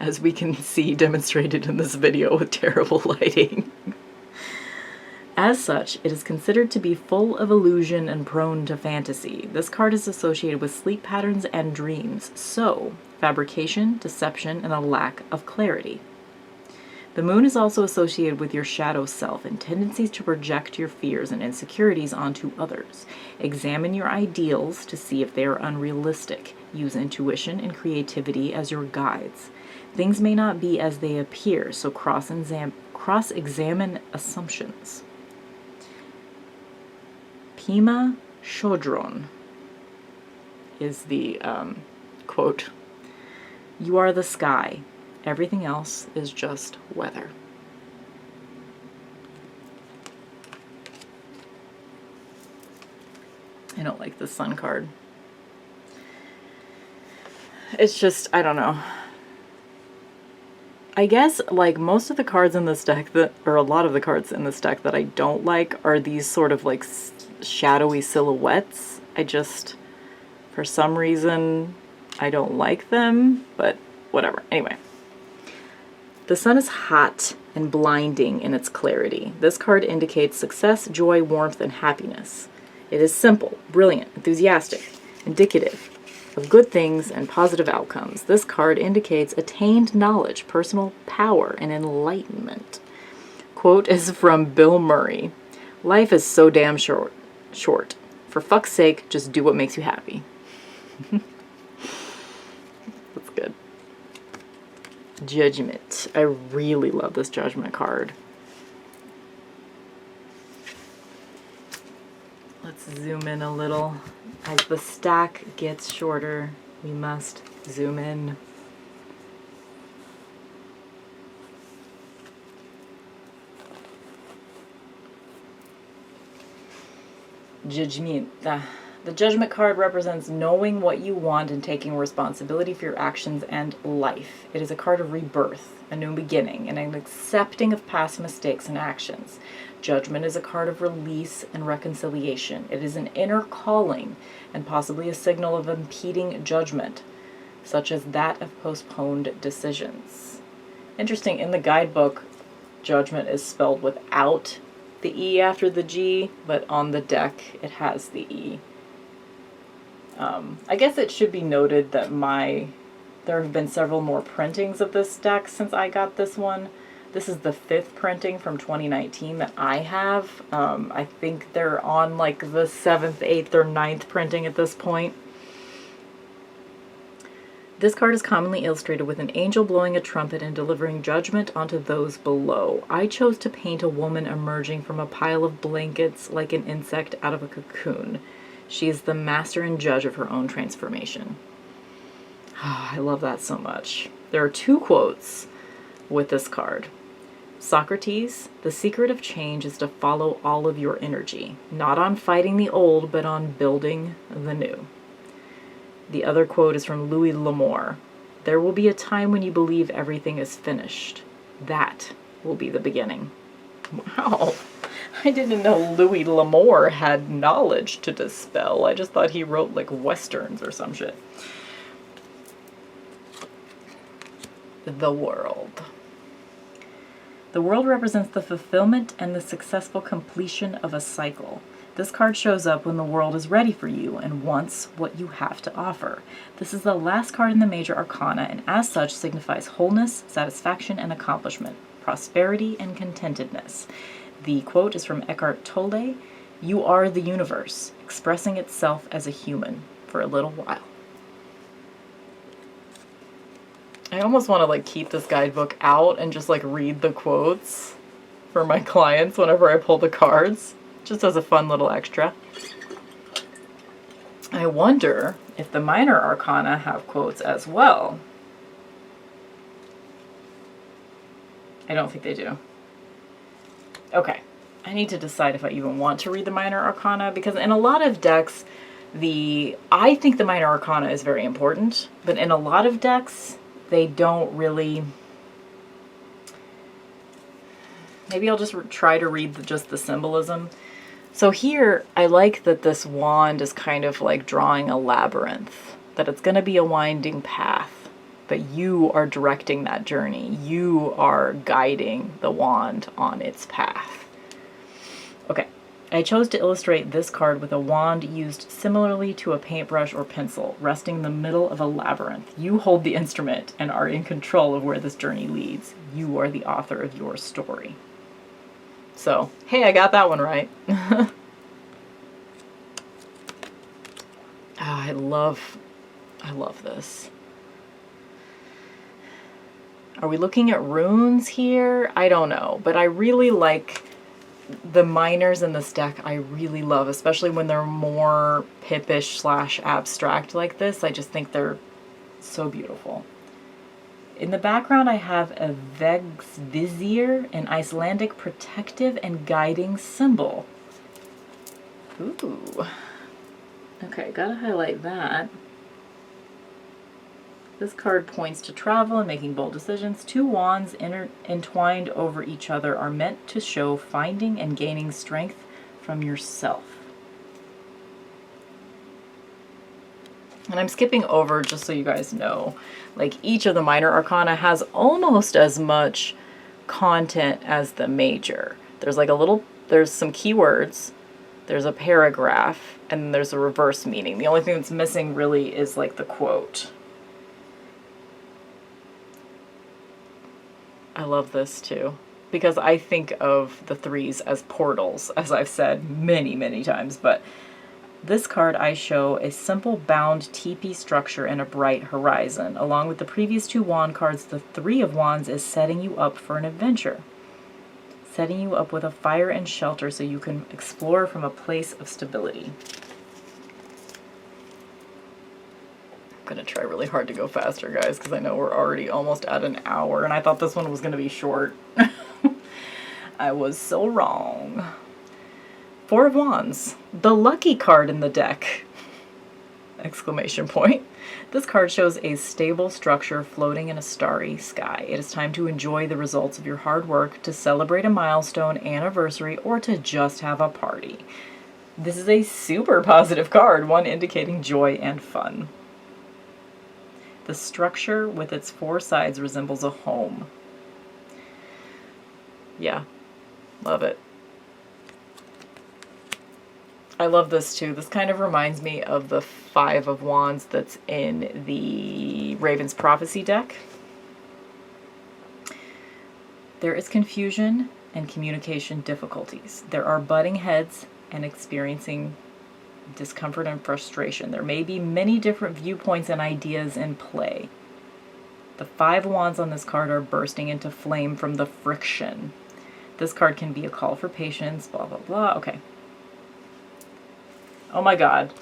as we can see demonstrated in this video with terrible lighting. As such, it is considered to be full of illusion and prone to fantasy. This card is associated with sleep patterns and dreams, so fabrication, deception, and a lack of clarity. The moon is also associated with your shadow self and tendencies to project your fears and insecurities onto others. Examine your ideals to see if they are unrealistic. Use intuition and creativity as your guides. Things may not be as they appear, so cross-examine assumptions. Pima Shodron is the quote. You are the sky. Everything else is just weather. I don't like the sun card. It's just, I don't know. I guess, like, most of the cards in this deck or a lot of the cards in this deck that I don't like are these sort of, like, shadowy silhouettes. I just, for some reason, I don't like them, but whatever. Anyway. The sun is hot and blinding in its clarity. This card indicates success, joy, warmth, and happiness. It is simple, brilliant, enthusiastic, indicative of good things and positive outcomes. This card indicates attained knowledge, personal power, and enlightenment. Quote is from Bill Murray. Life is so damn short. For fuck's sake, just do what makes you happy. That's good. Judgment. I really love this Judgment card. Let's zoom in a little. As the stack gets shorter, we must zoom in. Judgment. The Judgment card represents knowing what you want and taking responsibility for your actions and life. It is a card of rebirth, a new beginning, and an accepting of past mistakes and actions. Judgment is a card of release and reconciliation. It is an inner calling and possibly a signal of impeding judgment, such as that of postponed decisions. Interesting, in the guidebook, Judgment is spelled without the E after the G, but on the deck it has the E. I guess it should be noted that there have been several more printings of this deck since I got this one. This is the 5th printing from 2019 that I have. I think they're on like the 7th, 8th, or 9th printing at this point. This card is commonly illustrated with an angel blowing a trumpet and delivering judgment onto those below. I chose to paint a woman emerging from a pile of blankets like an insect out of a cocoon. She is the master and judge of her own transformation. Oh, I love that so much. There are 2 quotes with this card. Socrates, the secret of change is to follow all of your energy, not on fighting the old, but on building the new. The other quote is from Louis L'Amour. There will be a time when you believe everything is finished. That will be the beginning. Wow. I didn't know Louis L'Amour had knowledge to dispel. I just thought he wrote like westerns or some shit. The world. The world represents the fulfillment and the successful completion of a cycle. This card shows up when the world is ready for you and wants what you have to offer. This is the last card in the major arcana and as such signifies wholeness, satisfaction, and accomplishment, prosperity, and contentedness. The quote is from Eckhart Tolle. You are the universe, expressing itself as a human for a little while. I almost want to like keep this guidebook out and just like read the quotes for my clients whenever I pull the cards, just as a fun little extra. I wonder if the minor arcana have quotes as well. I don't think they do. Okay, I need to decide if I even want to read the minor arcana, because in a lot of decks, I think the minor arcana is very important, but in a lot of decks, they don't really. Maybe I'll just try to read just the symbolism. So here, I like that this wand is kind of like drawing a labyrinth, that it's going to be a winding path, but you are directing that journey. You are guiding the wand on its path. Okay, I chose to illustrate this card with a wand used similarly to a paintbrush or pencil, resting in the middle of a labyrinth. You hold the instrument and are in control of where this journey leads. You are the author of your story. So, hey, I got that one right. I love this. Are we looking at runes here? I don't know, but I really like the minors in this deck. I really love, especially when they're more pippish / abstract like this. I just think they're so beautiful. In the background, I have a Vegsvizir, an Icelandic protective and guiding symbol. Ooh. Okay, gotta highlight that. This card points to travel and making bold decisions. Two wands entwined over each other are meant to show finding and gaining strength from yourself. And I'm skipping over just so you guys know, like each of the minor arcana has almost as much content as the major. There's like there's some keywords, there's a paragraph, and there's a reverse meaning. The only thing that's missing really is like the quote. I love this too, because I think of the threes as portals, as I've said many, many times, but this card I show a simple bound teepee structure and a bright horizon. Along with the previous two wand cards, the Three of Wands is setting you up for an adventure. Setting you up with a fire and shelter so you can explore from a place of stability. I'm going to try really hard to go faster, guys, because I know we're already almost at an hour, and I thought this one was going to be short. I was so wrong. Four of Wands, the lucky card in the deck! Exclamation point. This card shows a stable structure floating in a starry sky. It is time to enjoy the results of your hard work, to celebrate a milestone, anniversary, or to just have a party. This is a super positive card, one indicating joy and fun. The structure with its four sides resembles a home. Yeah, love it. I love this too. This kind of reminds me of the Five of Wands that's in the Raven's Prophecy deck. There is confusion and communication difficulties. There are butting heads and experiencing discomfort and frustration. There may be many different viewpoints and ideas in play. The Five of Wands on this card are bursting into flame from the friction. This card can be a call for patience, blah, blah, blah. Okay. Oh my god.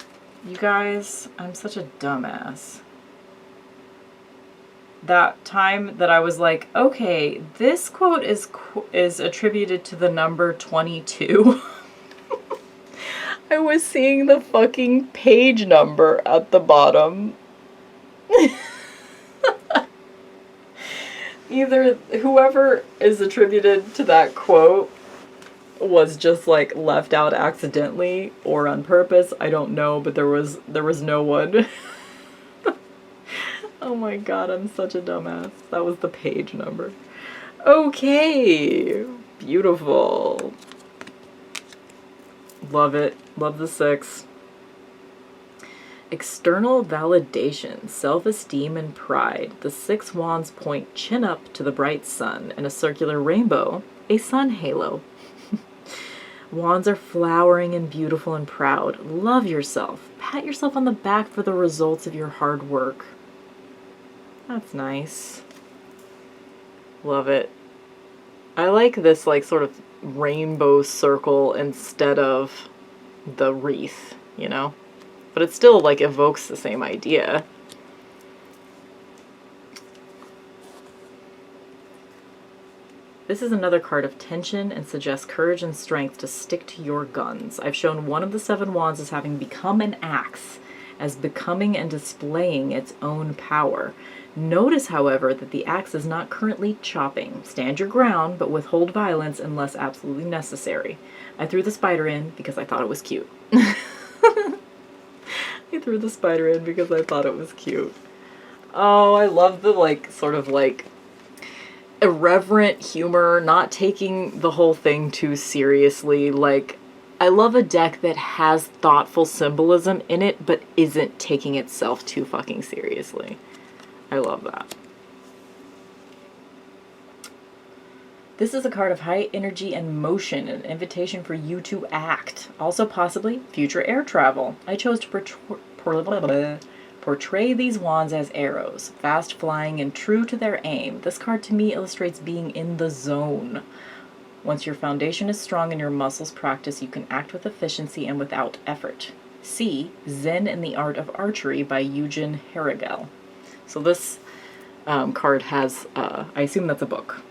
You guys, I'm such a dumbass. That time that I was like, okay, this quote is attributed to the number 22. I was seeing the fucking page number at the bottom. Either whoever is attributed to that quote was just like left out accidentally or on purpose. I don't know, but there was no one. Oh my god, I'm such a dumbass. That was the page number. Okay, beautiful. Love it. Love the 6. External validation, self-esteem, and pride. The 6 wands point chin up to the bright sun and a circular rainbow, a sun halo. Wands are flowering and beautiful and proud. Love yourself. Pat yourself on the back for the results of your hard work. That's nice. Love it. I like this like sort of rainbow circle instead of the wreath, you know? But it still like evokes the same idea. This is another card of tension and suggests courage and strength to stick to your guns. I've shown one of the 7 wands as having become an axe, as becoming and displaying its own power. Notice, however, that the axe is not currently chopping. Stand your ground, but withhold violence unless absolutely necessary. I threw the spider in because I thought it was cute. I threw the spider in because I thought it was cute. Oh, I love the, like, sort of, like, irreverent humor, not taking the whole thing too seriously. Like, I love a deck that has thoughtful symbolism in it, but isn't taking itself too fucking seriously. I love that. This is a card of high energy and motion, an invitation for you to act. Also possibly future air travel. I chose to portray these wands as arrows, fast flying and true to their aim. This card to me illustrates being in the zone. Once your foundation is strong and your muscles practice, you can act with efficiency and without effort. See Zen in the Art of Archery by Eugen Herrigel. So this card has, I assume that's a book.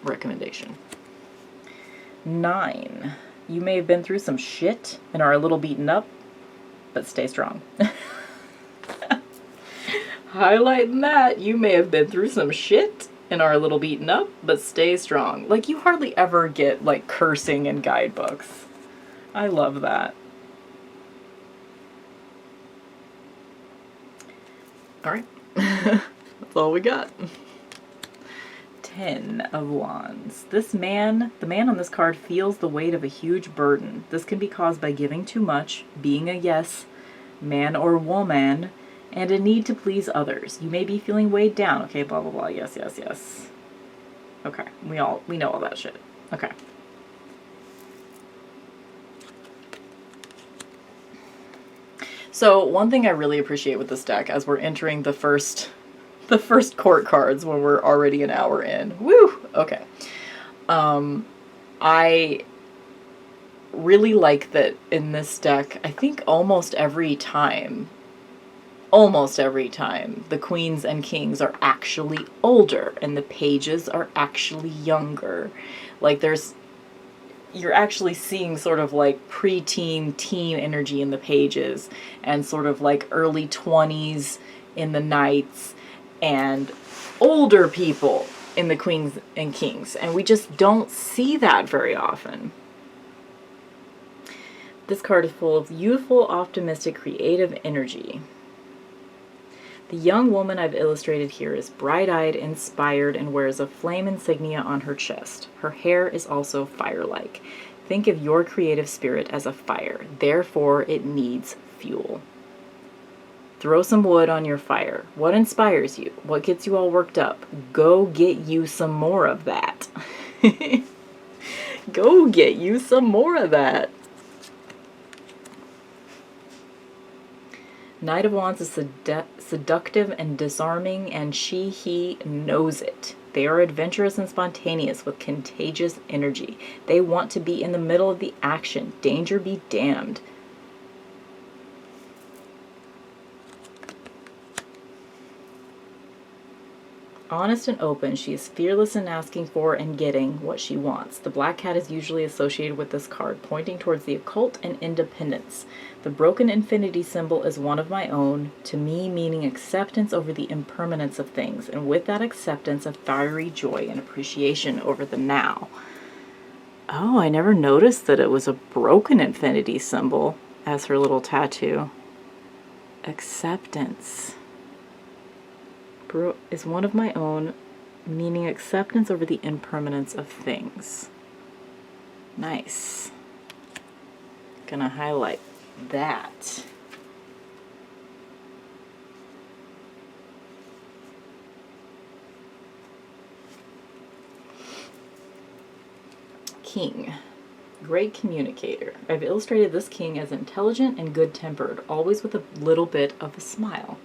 Recommendation. 9. You may have been through some shit and are a little beaten up, but stay strong. Highlighting that, you may have been through some shit and are a little beaten up, but stay strong. Like, you hardly ever get, like, cursing in guidebooks. I love that. Alright. That's all we got. 10 of Wands. The man on this card feels the weight of a huge burden. This can be caused by giving too much, being a yes, man or woman, and a need to please others. You may be feeling weighed down. Okay, blah, blah, blah. Yes, yes, yes. Okay, we know all that shit. Okay. So one thing I really appreciate with this deck as we're entering the first court cards when we're already an hour in. Woo! Okay. I really like that in this deck, I think almost every time, the queens and kings are actually older and the pages are actually younger. Like, you're actually seeing sort of like preteen, teen energy in the pages and sort of like early 20s in the knights and older people in the queens and kings. And we just don't see that very often. This card is full of youthful, optimistic, creative energy. The young woman I've illustrated here is bright-eyed, inspired, and wears a flame insignia on her chest. Her hair is also fire-like. Think of your creative spirit as a fire. Therefore, it needs fuel. Throw some wood on your fire. What inspires you? What gets you all worked up? Go get you some more of that. Go get you some more of that. Knight of Wands is seductive and disarming, and he knows it. They are adventurous and spontaneous with contagious energy. They want to be in the middle of the action. Danger be damned. Honest and open, she is fearless in asking for and getting what she wants. The black cat is usually associated with this card, pointing towards the occult and independence. The broken infinity symbol is one of my own, to me meaning acceptance over the impermanence of things, and with that acceptance, a fiery joy and appreciation over the now. Oh, I never noticed that it was a broken infinity symbol as her little tattoo. Acceptance is one of my own, meaning acceptance over the impermanence of things. Nice. Gonna highlight that. King. Great communicator. I've illustrated this king as intelligent and good-tempered, always with a little bit of a smile.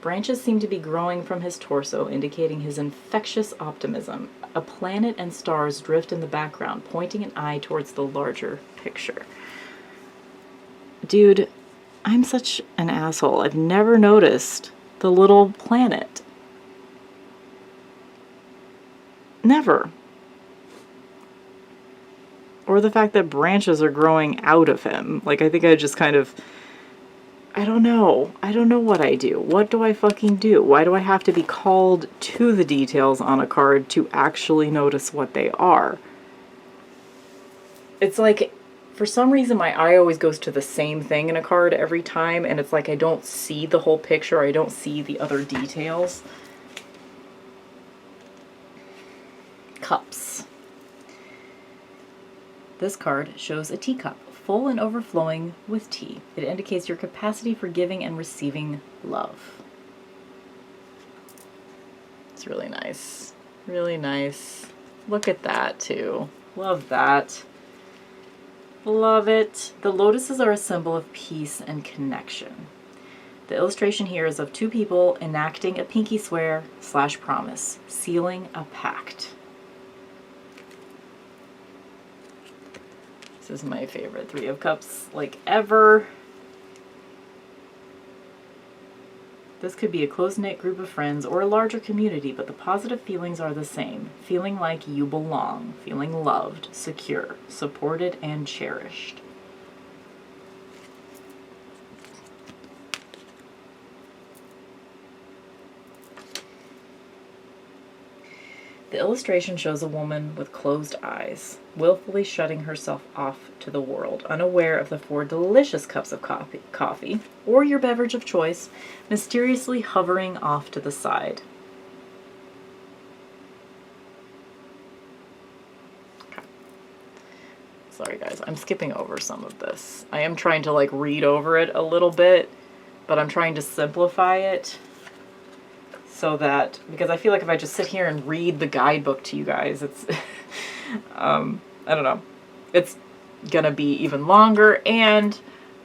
Branches seem to be growing from his torso, indicating his infectious optimism. A planet and stars drift in the background, pointing an eye towards the larger picture. Dude, I'm such an asshole. I've never noticed the little planet. Never. Or the fact that branches are growing out of him. Like, I think I just kind of I don't know. I don't know what I do. What do I fucking do? Why do I have to be called to the details on a card to actually notice what they are? It's like, for some reason, my eye always goes to the same thing in a card every time, and it's like I don't see the whole picture, I don't see the other details. Cups. This card shows a teacup, full and overflowing with tea. It indicates your capacity for giving and receiving love. It's really nice. Really nice. Look at that, too. Love that. Love it. The lotuses are a symbol of peace and connection. The illustration here is of two people enacting a pinky swear / promise, sealing a pact. This is my favorite Three of Cups, like, ever. This could be a close-knit group of friends or a larger community, but the positive feelings are the same. Feeling like you belong, feeling loved, secure, supported, and cherished. The illustration shows a woman with closed eyes, willfully shutting herself off to the world, unaware of the 4 delicious cups of coffee, or your beverage of choice, mysteriously hovering off to the side. Okay. Sorry guys, I'm skipping over some of this. I am trying to like read over it a little bit, but I'm trying to simplify it. So that, because I feel like if I just sit here and read the guidebook to you guys, it's, I don't know, it's gonna be even longer, and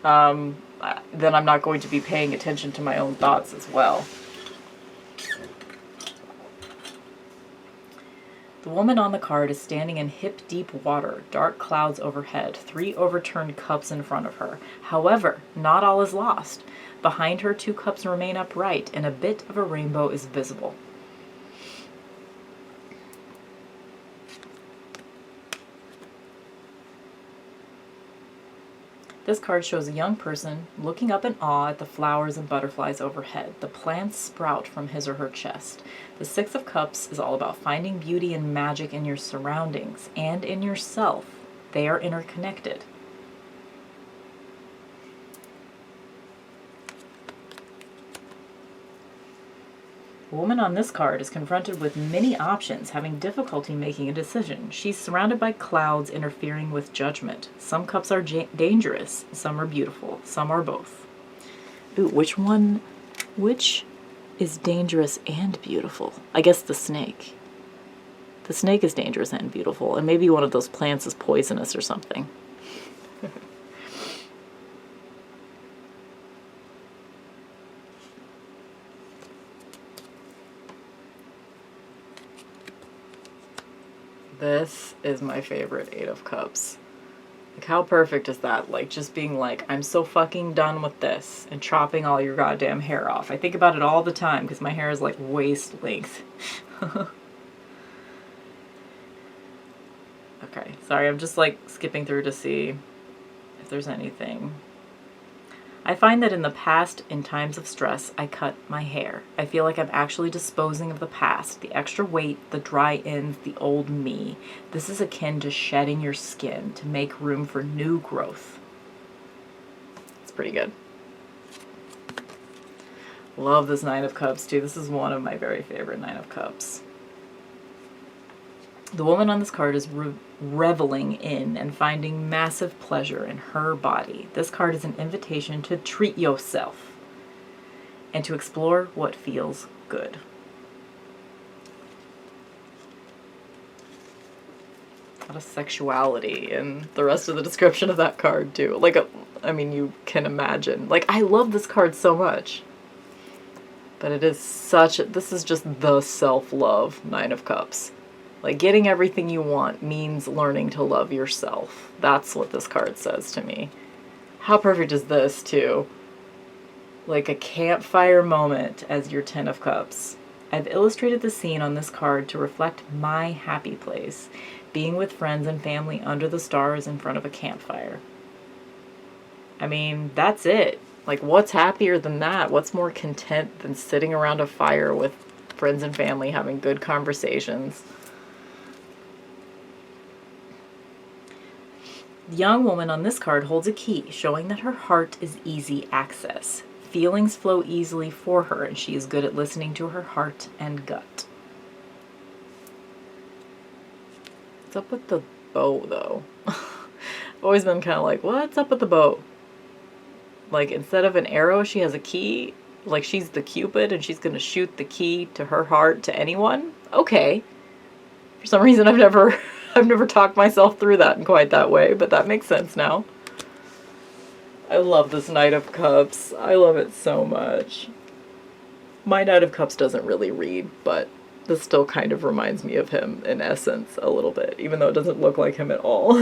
then I'm not going to be paying attention to my own thoughts as well. The woman on the card is standing in hip-deep water, dark clouds overhead, 3 overturned cups in front of her. However, not all is lost. Behind her, 2 cups remain upright, and a bit of a rainbow is visible. This card shows a young person looking up in awe at the flowers and butterflies overhead. The plants sprout from his or her chest. The 6 of Cups is all about finding beauty and magic in your surroundings and in yourself. They are interconnected. The woman on this card is confronted with many options, having difficulty making a decision. She's surrounded by clouds interfering with judgment. Some cups are dangerous, some are beautiful, some are both. Ooh, which is dangerous and beautiful? I guess the snake. The snake is dangerous and beautiful, and maybe one of those plants is poisonous or something. This is my favorite 8 of Cups. Like, how perfect is that? Like, just being like, I'm so fucking done with this, and chopping all your goddamn hair off. I think about it all the time because my hair is like waist length. Okay, sorry, I'm just like skipping through to see if there's anything. I find that in the past, in times of stress, I cut my hair. I feel like I'm actually disposing of the past, the extra weight, the dry ends, the old me. This is akin to shedding your skin to make room for new growth. It's pretty good. Love this 9 of Cups too. This is one of my very favorite 9 of Cups. The woman on this card is reveling in and finding massive pleasure in her body. This card is an invitation to treat yourself and to explore what feels good. A lot of sexuality in the rest of the description of that card too. Like, I mean, you can imagine. Like, I love this card so much. But it is this is just the self-love 9 of Cups. Like, getting everything you want means learning to love yourself. That's what this card says to me. How perfect is this, too? Like a campfire moment as your 10 of Cups. I've illustrated the scene on this card to reflect my happy place, being with friends and family under the stars in front of a campfire. I mean, that's it. Like, what's happier than that? What's more content than sitting around a fire with friends and family having good conversations? The young woman on this card holds a key, showing that her heart is easy access. Feelings flow easily for her, and she is good at listening to her heart and gut. What's up with the bow, though? I've always been kind of like, what's up with the bow? Like, instead of an arrow, she has a key. Like, she's the Cupid, and she's going to shoot the key to her heart to anyone? Okay. For some reason, I've never talked myself through that in quite that way, but that makes sense now. I love this Knight of Cups. I love it so much. My Knight of Cups doesn't really read, but this still kind of reminds me of him in essence a little bit, even though it doesn't look like him at all.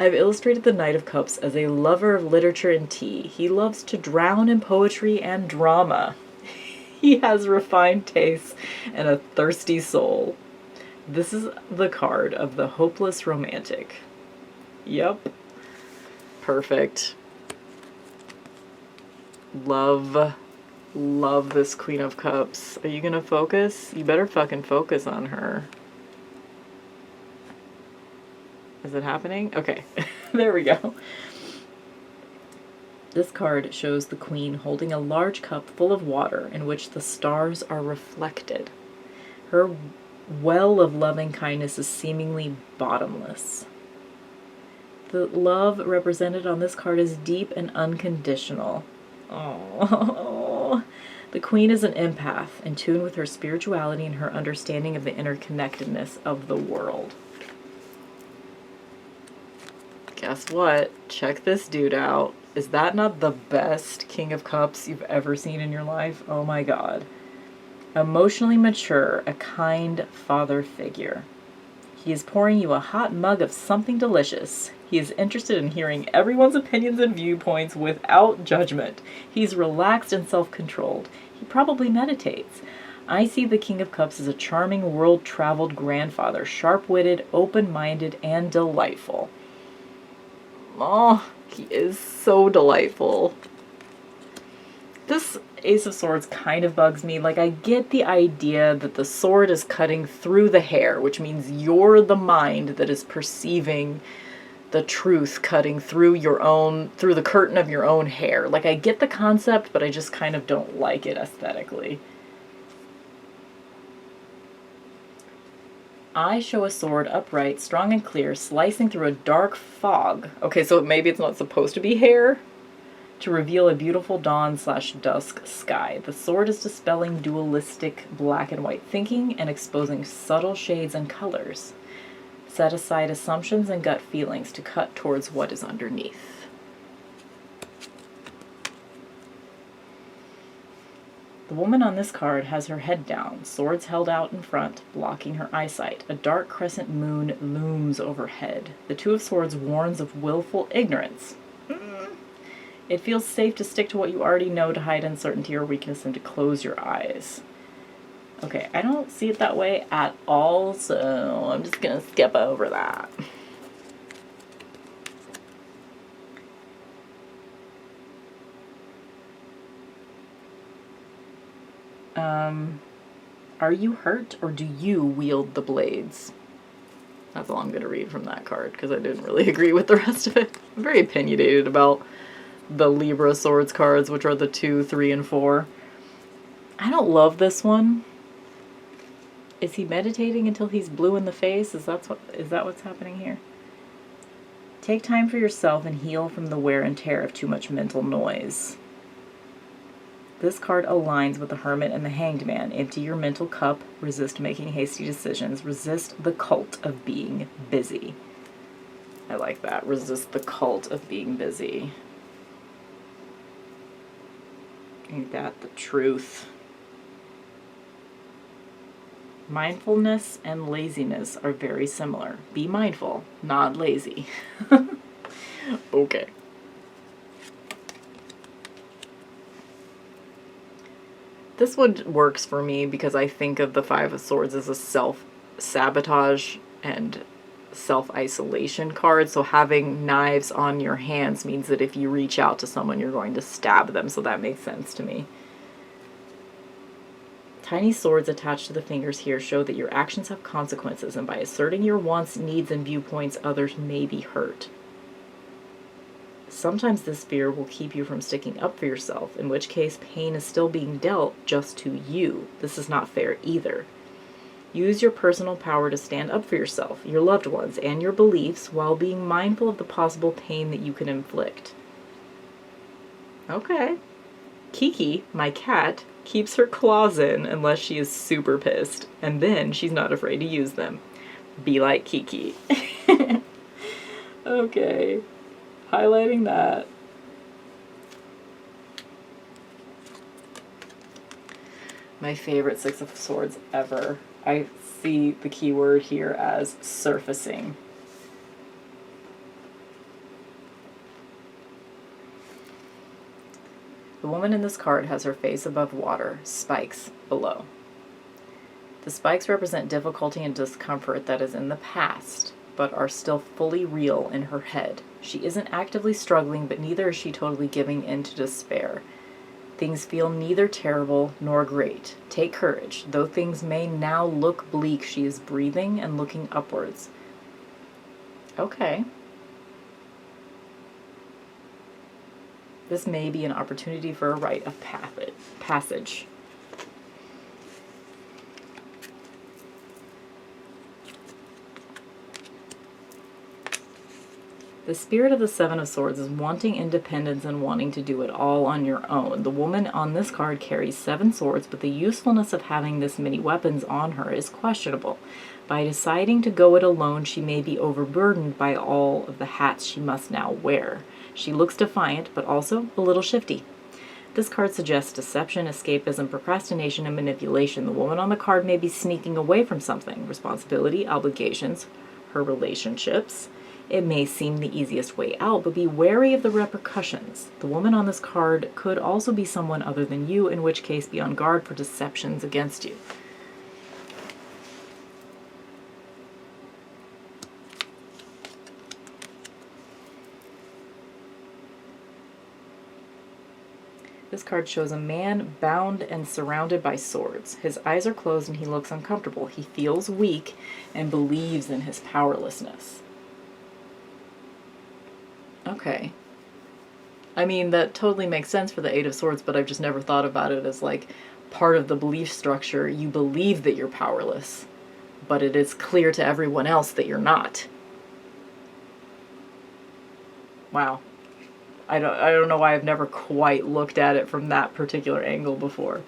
I've illustrated the Knight of Cups as a lover of literature and tea. He loves to drown in poetry and drama. He has refined tastes and a thirsty soul. This is the card of the hopeless romantic. Yep. Perfect. Love this Queen of Cups. Are you gonna focus? You better fucking focus on her. Is it happening? Okay. There we go. This card shows the Queen holding a large cup full of water in which the stars are reflected. Her well of loving kindness is seemingly bottomless. The love represented on this card is deep and unconditional. Oh, the Queen is an empath, in tune with her spirituality and her understanding of the interconnectedness of the world. Guess what? Check this dude out. Is that not the best King of Cups you've ever seen in your life? Oh my god. Emotionally mature, a kind father figure. He is pouring you a hot mug of something delicious. He is interested in hearing everyone's opinions and viewpoints without judgment. He's relaxed and self-controlled. He probably meditates. I see the King of Cups as a charming, world-traveled grandfather, sharp-witted, open-minded, and delightful. Oh, he is so delightful. This Ace of Swords kind of bugs me. Like, I get the idea that the sword is cutting through the hair, which means you're the mind that is perceiving the truth cutting through through the curtain of your own hair. Like, I get the concept, but I just kind of don't like it aesthetically. I show a sword upright, strong and clear, slicing through a dark fog. Okay, so maybe it's not supposed to be hair, to reveal a beautiful dawn/dusk sky. The sword is dispelling dualistic black and white thinking and exposing subtle shades and colors. Set aside assumptions and gut feelings to cut towards what is underneath. The woman on this card has her head down, swords held out in front, blocking her eyesight. A dark crescent moon looms overhead. The Two of Swords warns of willful ignorance. It feels safe to stick to what you already know, to hide uncertainty or weakness, and to close your eyes. Okay, I don't see it that way at all, so I'm just gonna skip over that. Are you hurt, or do you wield the blades? That's all I'm gonna read from that card, because I didn't really agree with the rest of it. I'm very opinionated about the Libra Swords cards, which are the 2, 3, and 4. I don't love this one. Is he meditating until he's blue in the face? Is that what's happening here? Take time for yourself and heal from the wear and tear of too much mental noise. This card aligns with the Hermit and the Hanged Man. Empty your mental cup, resist making hasty decisions, resist the cult of being busy. I like that. Resist the cult of being busy. Ain't that the truth? Mindfulness and laziness are very similar. Be mindful, not lazy. Okay. This one works for me because I think of the Five of Swords as a self-sabotage and self-isolation card. So having knives on your hands means that if you reach out to someone, you're going to stab them. So that makes sense to me. Tiny swords attached to the fingers here show that your actions have consequences, and by asserting your wants, needs, and viewpoints, others may be hurt. Sometimes this fear will keep you from sticking up for yourself, in which case pain is still being dealt just to you. This is not fair either. Use your personal power to stand up for yourself, your loved ones, and your beliefs while being mindful of the possible pain that you can inflict. Okay. Kiki, my cat, keeps her claws in unless she is super pissed, and then she's not afraid to use them. Be like Kiki. Okay. Highlighting that. My favorite Six of Swords ever. I see the keyword here as surfacing. The woman in this card has her face above water, spikes below. The spikes represent difficulty and discomfort that is in the past, but are still fully real in her head. She isn't actively struggling, but neither is she totally giving in to despair. Things feel neither terrible nor great. Take courage. Though things may now look bleak, she is breathing and looking upwards. Okay. This may be an opportunity for a rite of passage. The spirit of the Seven of Swords is wanting independence and wanting to do it all on your own. The woman on this card carries 7 swords, but the usefulness of having this many weapons on her is questionable. By deciding to go it alone, she may be overburdened by all of the hats she must now wear. She looks defiant, but also a little shifty. This card suggests deception, escapism, procrastination, and manipulation. The woman on the card may be sneaking away from something: responsibility, obligations, her relationships. It may seem the easiest way out, but be wary of the repercussions. The woman on this card could also be someone other than you, in which case be on guard for deceptions against you. This card shows a man bound and surrounded by swords. His eyes are closed and he looks uncomfortable. He feels weak and believes in his powerlessness. Okay. I mean, that totally makes sense for the Eight of Swords, but I've just never thought about it as like part of the belief structure. You believe that you're powerless, but it is clear to everyone else that you're not. Wow. I don't know why I've never quite looked at it from that particular angle before.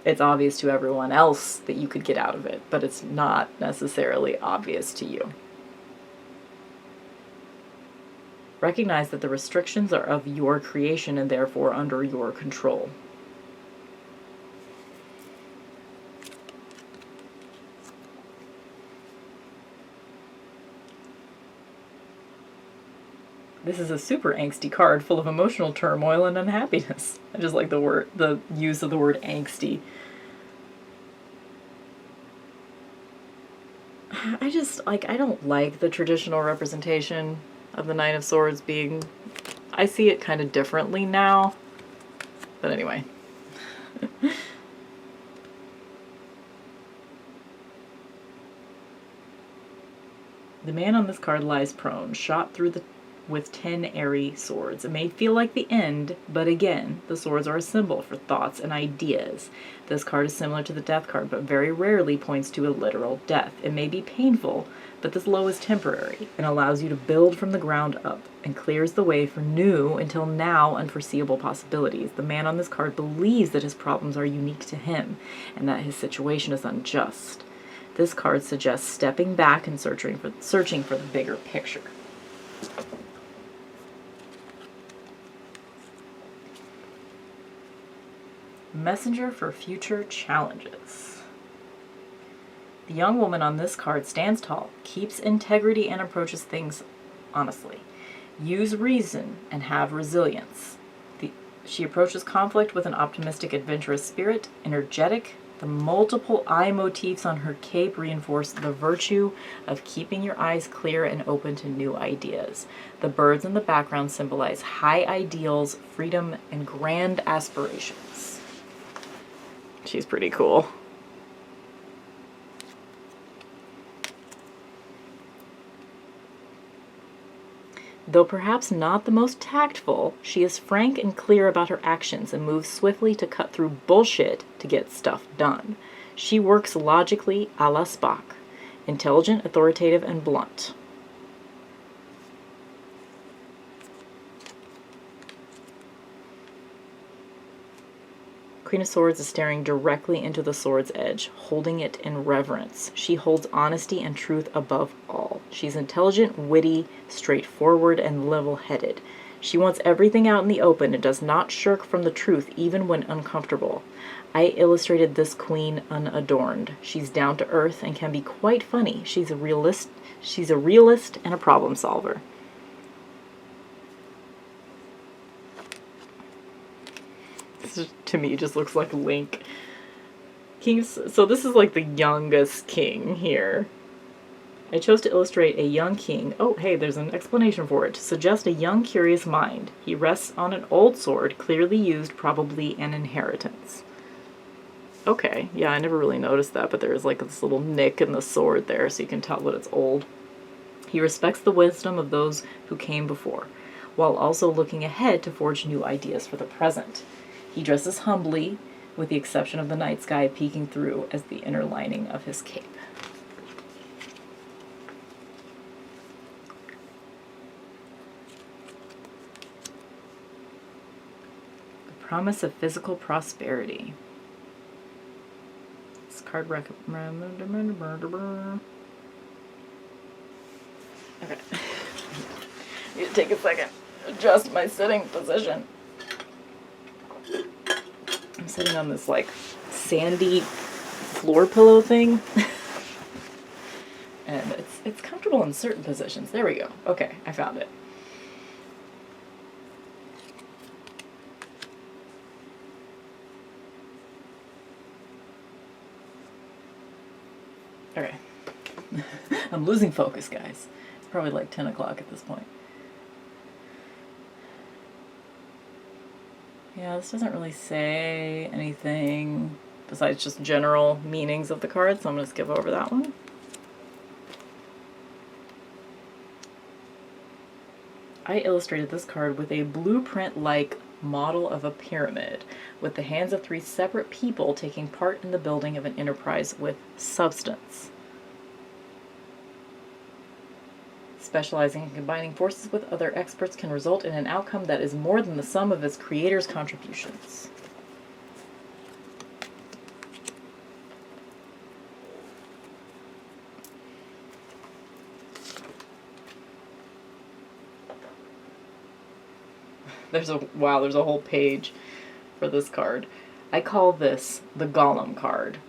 It's obvious to everyone else that you could get out of it, but it's not necessarily obvious to you. Recognize that the restrictions are of your creation and therefore under your control. This is a super angsty card full of emotional turmoil and unhappiness. I just like the use of the word angsty. I don't like the traditional representation of the Nine of Swords being... I see it kind of differently now. But anyway. The man on this card lies prone, shot through with 10 airy swords. It may feel like the end, but again, the swords are a symbol for thoughts and ideas. This card is similar to the death card, but very rarely points to a literal death. It may be painful, but this low is temporary and allows you to build from the ground up and clears the way for new, until now, unforeseeable possibilities. The man on this card believes that his problems are unique to him and that his situation is unjust. This card suggests stepping back and searching for the bigger picture. Messenger for future challenges. The young woman on this card stands tall, keeps integrity, and approaches things honestly. Use reason and have resilience. She approaches conflict with an optimistic, adventurous spirit, energetic, The multiple eye motifs on her cape reinforce the virtue of keeping your eyes clear and open to new ideas. The birds in the background symbolize high ideals, freedom, and grand aspirations. She's pretty cool. Though perhaps not the most tactful, she is frank and clear about her actions and moves swiftly to cut through bullshit to get stuff done. She works logically a la Spock, intelligent, authoritative, and blunt. Queen of Swords is staring directly into the sword's edge, holding it in reverence. She holds honesty and truth above all. She's intelligent, witty, straightforward, and level-headed. She wants everything out in the open and does not shirk from the truth even when uncomfortable. I illustrated this queen unadorned. She's down to earth and can be quite funny. She's a realist and a problem solver. To me just looks like Link. So this is like the youngest king here. I chose to illustrate a young king. Oh, hey, there's an explanation for it. To suggest a young, curious mind. He rests on an old sword, clearly used, probably an inheritance. Okay, yeah, I never really noticed that, but there's like this little nick in the sword there, so you can tell that it's old. He respects the wisdom of those who came before, while also looking ahead to forge new ideas for the present. He dresses humbly, with the exception of the night sky peeking through as the inner lining of his cape. The promise of physical prosperity. This card recommends... Okay. Need to take a second. Adjust my sitting position. I'm sitting on this like sandy floor pillow thing. And it's comfortable in certain positions. There we go. Okay, I found it. Okay. I'm losing focus, guys. It's probably like 10 o'clock at this point. Yeah, this doesn't really say anything besides just general meanings of the card, so I'm going to skip over that one. I illustrated this card with a blueprint-like model of a pyramid, with the hands of 3 separate people taking part in the building of an enterprise with substance. Specializing in combining forces with other experts can result in an outcome that is more than the sum of its creator's contributions. There's a whole page for this card. I call this the Gollum Card.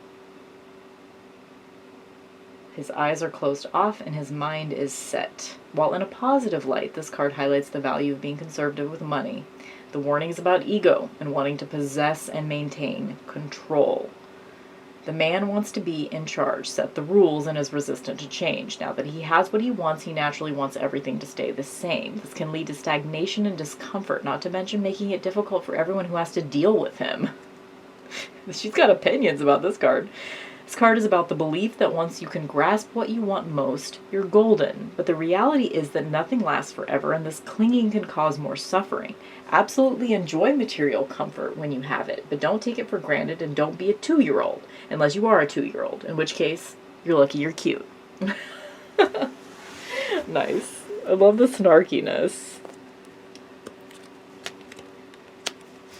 His eyes are closed off and his mind is set. While in a positive light, this card highlights the value of being conservative with money. The warning is about ego and wanting to possess and maintain control. The man wants to be in charge, set the rules, and is resistant to change. Now that he has what he wants, he naturally wants everything to stay the same. This can lead to stagnation and discomfort, not to mention making it difficult for everyone who has to deal with him. She's got opinions about this card. This card is about the belief that once you can grasp what you want most, you're golden. But the reality is that nothing lasts forever, and this clinging can cause more suffering. Absolutely enjoy material comfort when you have it, but don't take it for granted and don't be a 2-year-old, unless you are a 2-year-old, in which case, you're lucky you're cute. Nice. I love the snarkiness.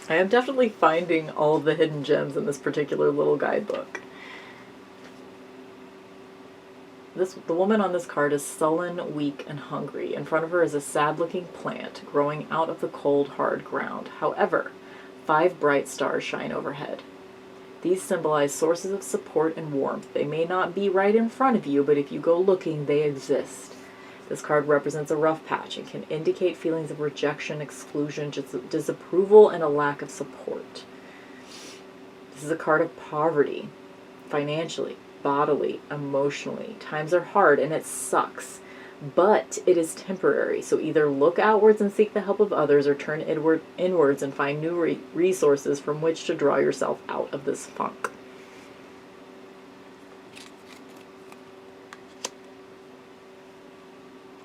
I am definitely finding all of the hidden gems in this particular little guidebook. The woman on this card is sullen, weak, and hungry. In front of her is a sad-looking plant growing out of the cold, hard ground. However, 5 bright stars shine overhead. These symbolize sources of support and warmth. They may not be right in front of you, but if you go looking, they exist. This card represents a rough patch and can indicate feelings of rejection, exclusion, disapproval, and a lack of support. This is a card of poverty. financially, bodily, emotionally. Times are hard and it sucks. But it is temporary, so either look outwards and seek the help of others or turn inwards and find new resources from which to draw yourself out of this funk.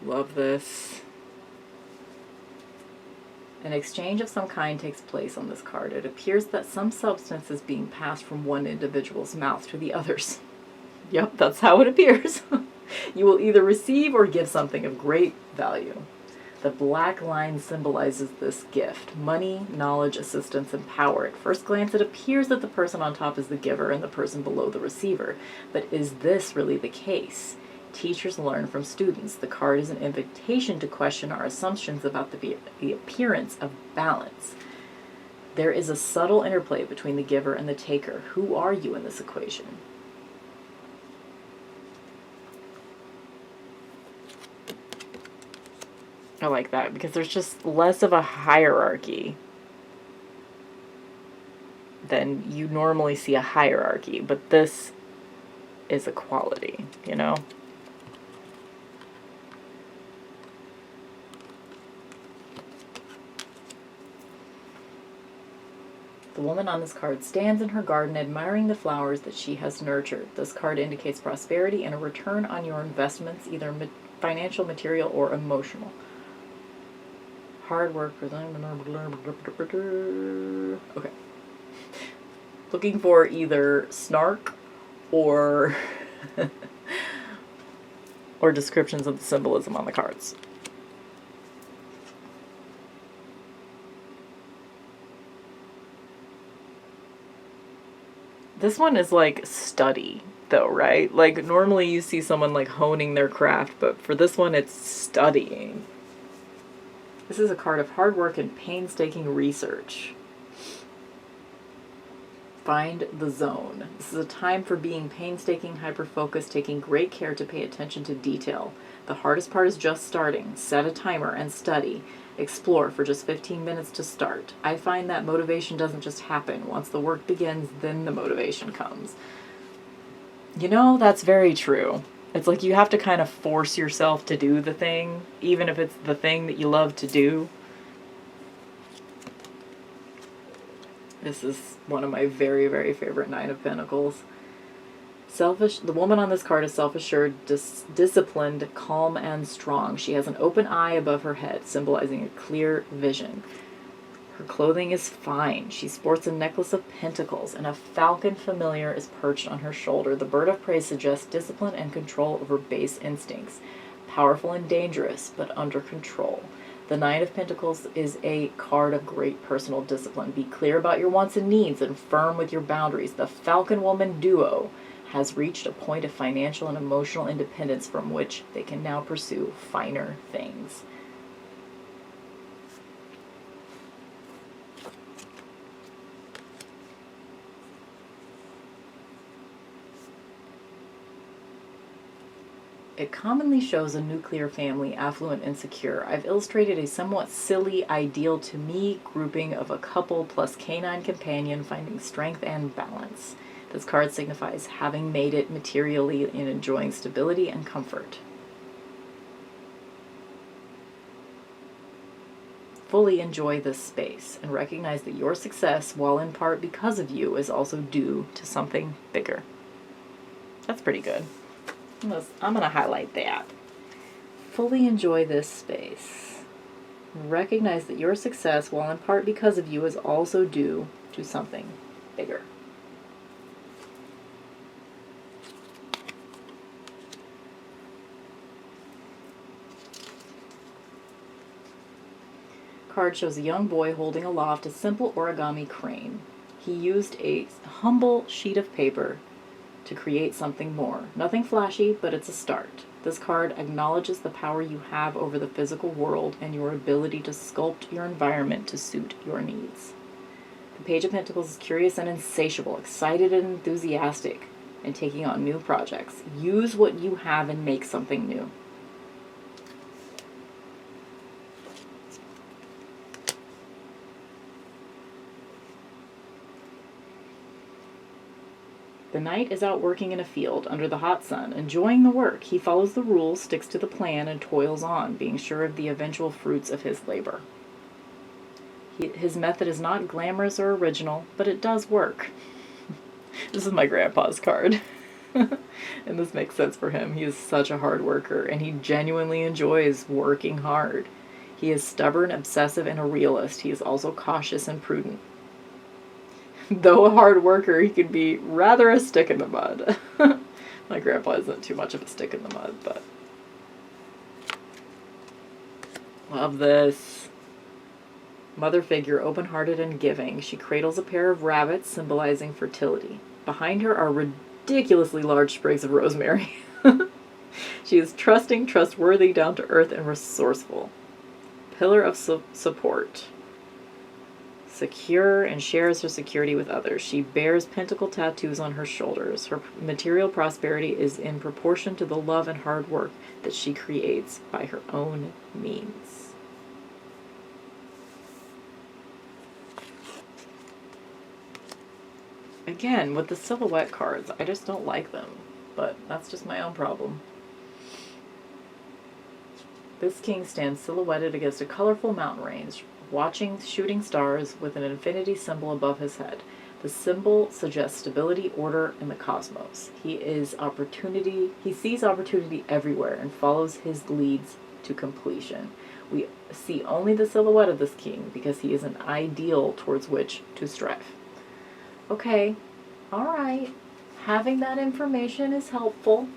Love this. An exchange of some kind takes place on this card. It appears that some substance is being passed from one individual's mouth to the others. Yep, that's how it appears. You will either receive or give something of great value. The black line symbolizes this gift: money, knowledge, assistance, and power. At first glance, it appears that the person on top is the giver and the person below the receiver. But is this really the case? Teachers learn from students. The card is an invitation to question our assumptions about the appearance of balance. There is a subtle interplay between the giver and the taker. Who are you in this equation? I like that because there's just less of a hierarchy than you normally see a hierarchy, but this is equality, you know? The woman on this card stands in her garden admiring the flowers that she has nurtured. This card indicates prosperity and a return on your investments, either financial, material, or emotional. Hard work. Okay. Looking for either snark or or descriptions of the symbolism on the cards. This one is like study, though, right? Like normally you see someone like honing their craft, but for this one it's studying. This is a card of hard work and painstaking research. Find the zone. This is a time for being painstaking, hyper-focused, taking great care to pay attention to detail. The hardest part is just starting. Set a timer and study. Explore for just 15 minutes to start. I find that motivation doesn't just happen. Once the work begins, then the motivation comes. You know, that's very true. It's like you have to kind of force yourself to do the thing, even if it's the thing that you love to do. This is one of my very, very favorite Nine of Pentacles. The woman on this card is self-assured, disciplined, calm, and strong. She has an open eye above her head, symbolizing a clear vision. Her clothing is fine. She sports a necklace of pentacles, and a falcon familiar is perched on her shoulder. The bird of prey suggests discipline and control over base instincts. Powerful and dangerous, but under control. The Nine of Pentacles is a card of great personal discipline. Be clear about your wants and needs and firm with your boundaries. The Falcon Woman duo has reached a point of financial and emotional independence from which they can now pursue finer things. It commonly shows a nuclear family, affluent and secure. I've illustrated a somewhat silly, ideal to me grouping of a couple plus canine companion finding strength and balance. This card signifies having made it materially and enjoying stability and comfort. Fully enjoy this space and recognize that your success, while in part because of you, is also due to something bigger. That's pretty good. I'm going to highlight that. Fully enjoy this space. Recognize that your success, while in part because of you, is also due to something bigger. Card shows a young boy holding aloft a simple origami crane. He used a humble sheet of paper to create something more. Nothing flashy, but it's a start. This card acknowledges the power you have over the physical world and your ability to sculpt your environment to suit your needs. The Page of Pentacles is curious and insatiable, excited and enthusiastic, and taking on new projects. Use what you have and make something new. The knight is out working in a field under the hot sun, enjoying the work. He follows the rules, sticks to the plan, and toils on, being sure of the eventual fruits of his labor. His method is not glamorous or original, but it does work. This is my grandpa's card. And this makes sense for him. He is such a hard worker, and he genuinely enjoys working hard. He is stubborn, obsessive, and a realist. He is also cautious and prudent. Though a hard worker, he can be rather a stick in the mud. My grandpa isn't too much of a stick in the mud, but... Love this. Mother figure, open-hearted and giving. She cradles a pair of rabbits, symbolizing fertility. Behind her are ridiculously large sprigs of rosemary. She is trusting, trustworthy, down-to-earth, and resourceful. Pillar of support. Secure and shares her security with others. She bears pentacle tattoos on her shoulders. Her material prosperity is in proportion to the love and hard work that she creates by her own means. Again, with the silhouette cards, I just don't like them, but that's just my own problem. This king stands silhouetted against a colorful mountain range, watching shooting stars with an infinity symbol above his head. The symbol suggests stability, order, and the cosmos. He sees opportunity everywhere and follows his leads to completion. We see only the silhouette of this king because he is an ideal towards which to strive. Okay, all right. Having that information is helpful.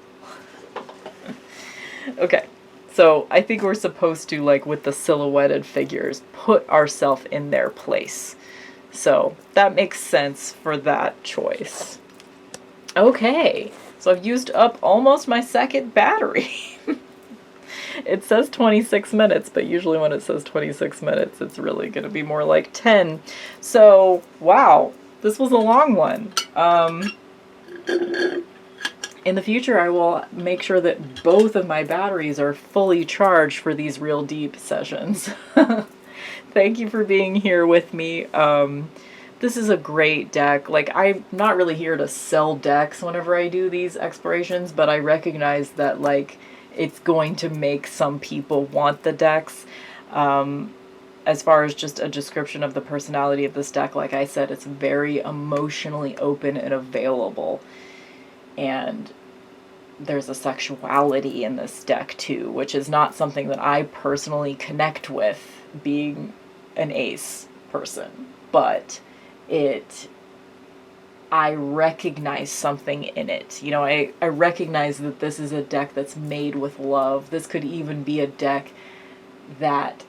Okay. So I think we're supposed to, like with the silhouetted figures, put ourselves in their place. So that makes sense for that choice. Okay, so I've used up almost my second battery. It says 26 minutes, but usually when it says 26 minutes, it's really going to be more like 10. So, wow, this was a long one. In the future, I will make sure that both of my batteries are fully charged for these real deep sessions. Thank you for being here with me. This is a great deck. Like, I'm not really here to sell decks whenever I do these explorations, but I recognize that, like, it's going to make some people want the decks. As far as just a description of the personality of this deck, like I said, it's very emotionally open and available. And there's a sexuality in this deck too, which is not something that I personally connect with, being an ace person, but I recognize something in it. You know, I recognize that this is a deck that's made with love. This could even be a deck that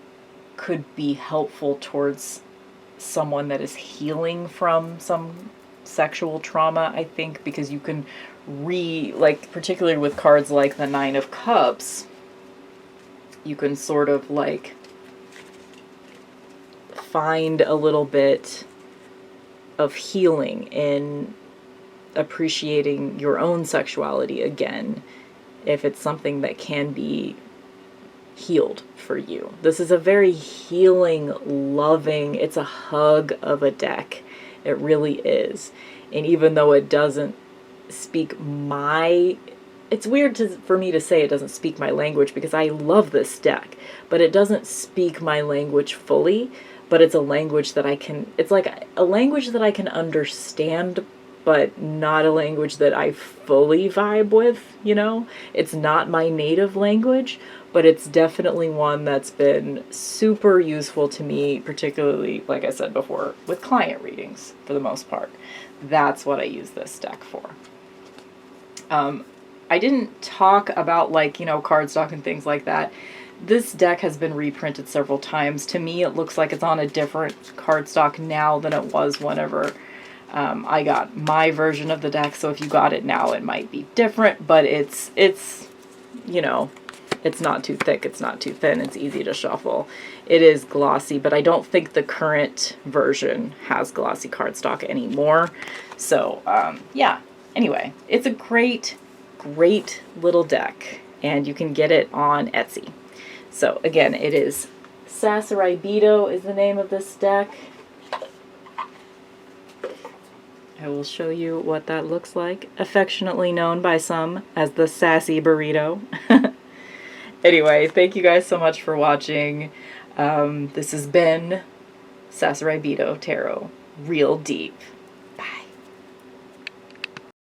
could be helpful towards someone that is healing from some sexual trauma, I think, because you can particularly with cards like the Nine of Cups, you can sort of like find a little bit of healing in appreciating your own sexuality again, if it's something that can be healed for you. This is a very healing, loving, it's a hug of a deck. It really is. And even though it doesn't speak it's weird for me to say it doesn't speak my language, because I love this deck, but it doesn't speak my language fully, but it's a language that it's like a language that I can understand, but not a language that I fully vibe with, you know? It's not my native language, but it's definitely one that's been super useful to me, particularly, like I said before, with client readings, for the most part. That's what I use this deck for. I didn't talk about, like, you know, cardstock and things like that. This deck has been reprinted several times. To me, it looks like it's on a different cardstock now than it was whenever I got my version of the deck. So if you got it now, it might be different, but it's, you know, it's not too thick, it's not too thin, it's easy to shuffle. It is glossy, but I don't think the current version has glossy cardstock anymore. So, yeah. Anyway, it's a great, great little deck, and you can get it on Etsy. So, again, it is Sasuraibito is the name of this deck. I will show you what that looks like, affectionately known by some as the sassy burrito. Anyway, thank you guys so much for watching. This has been Sasuraibito Tarot, real deep.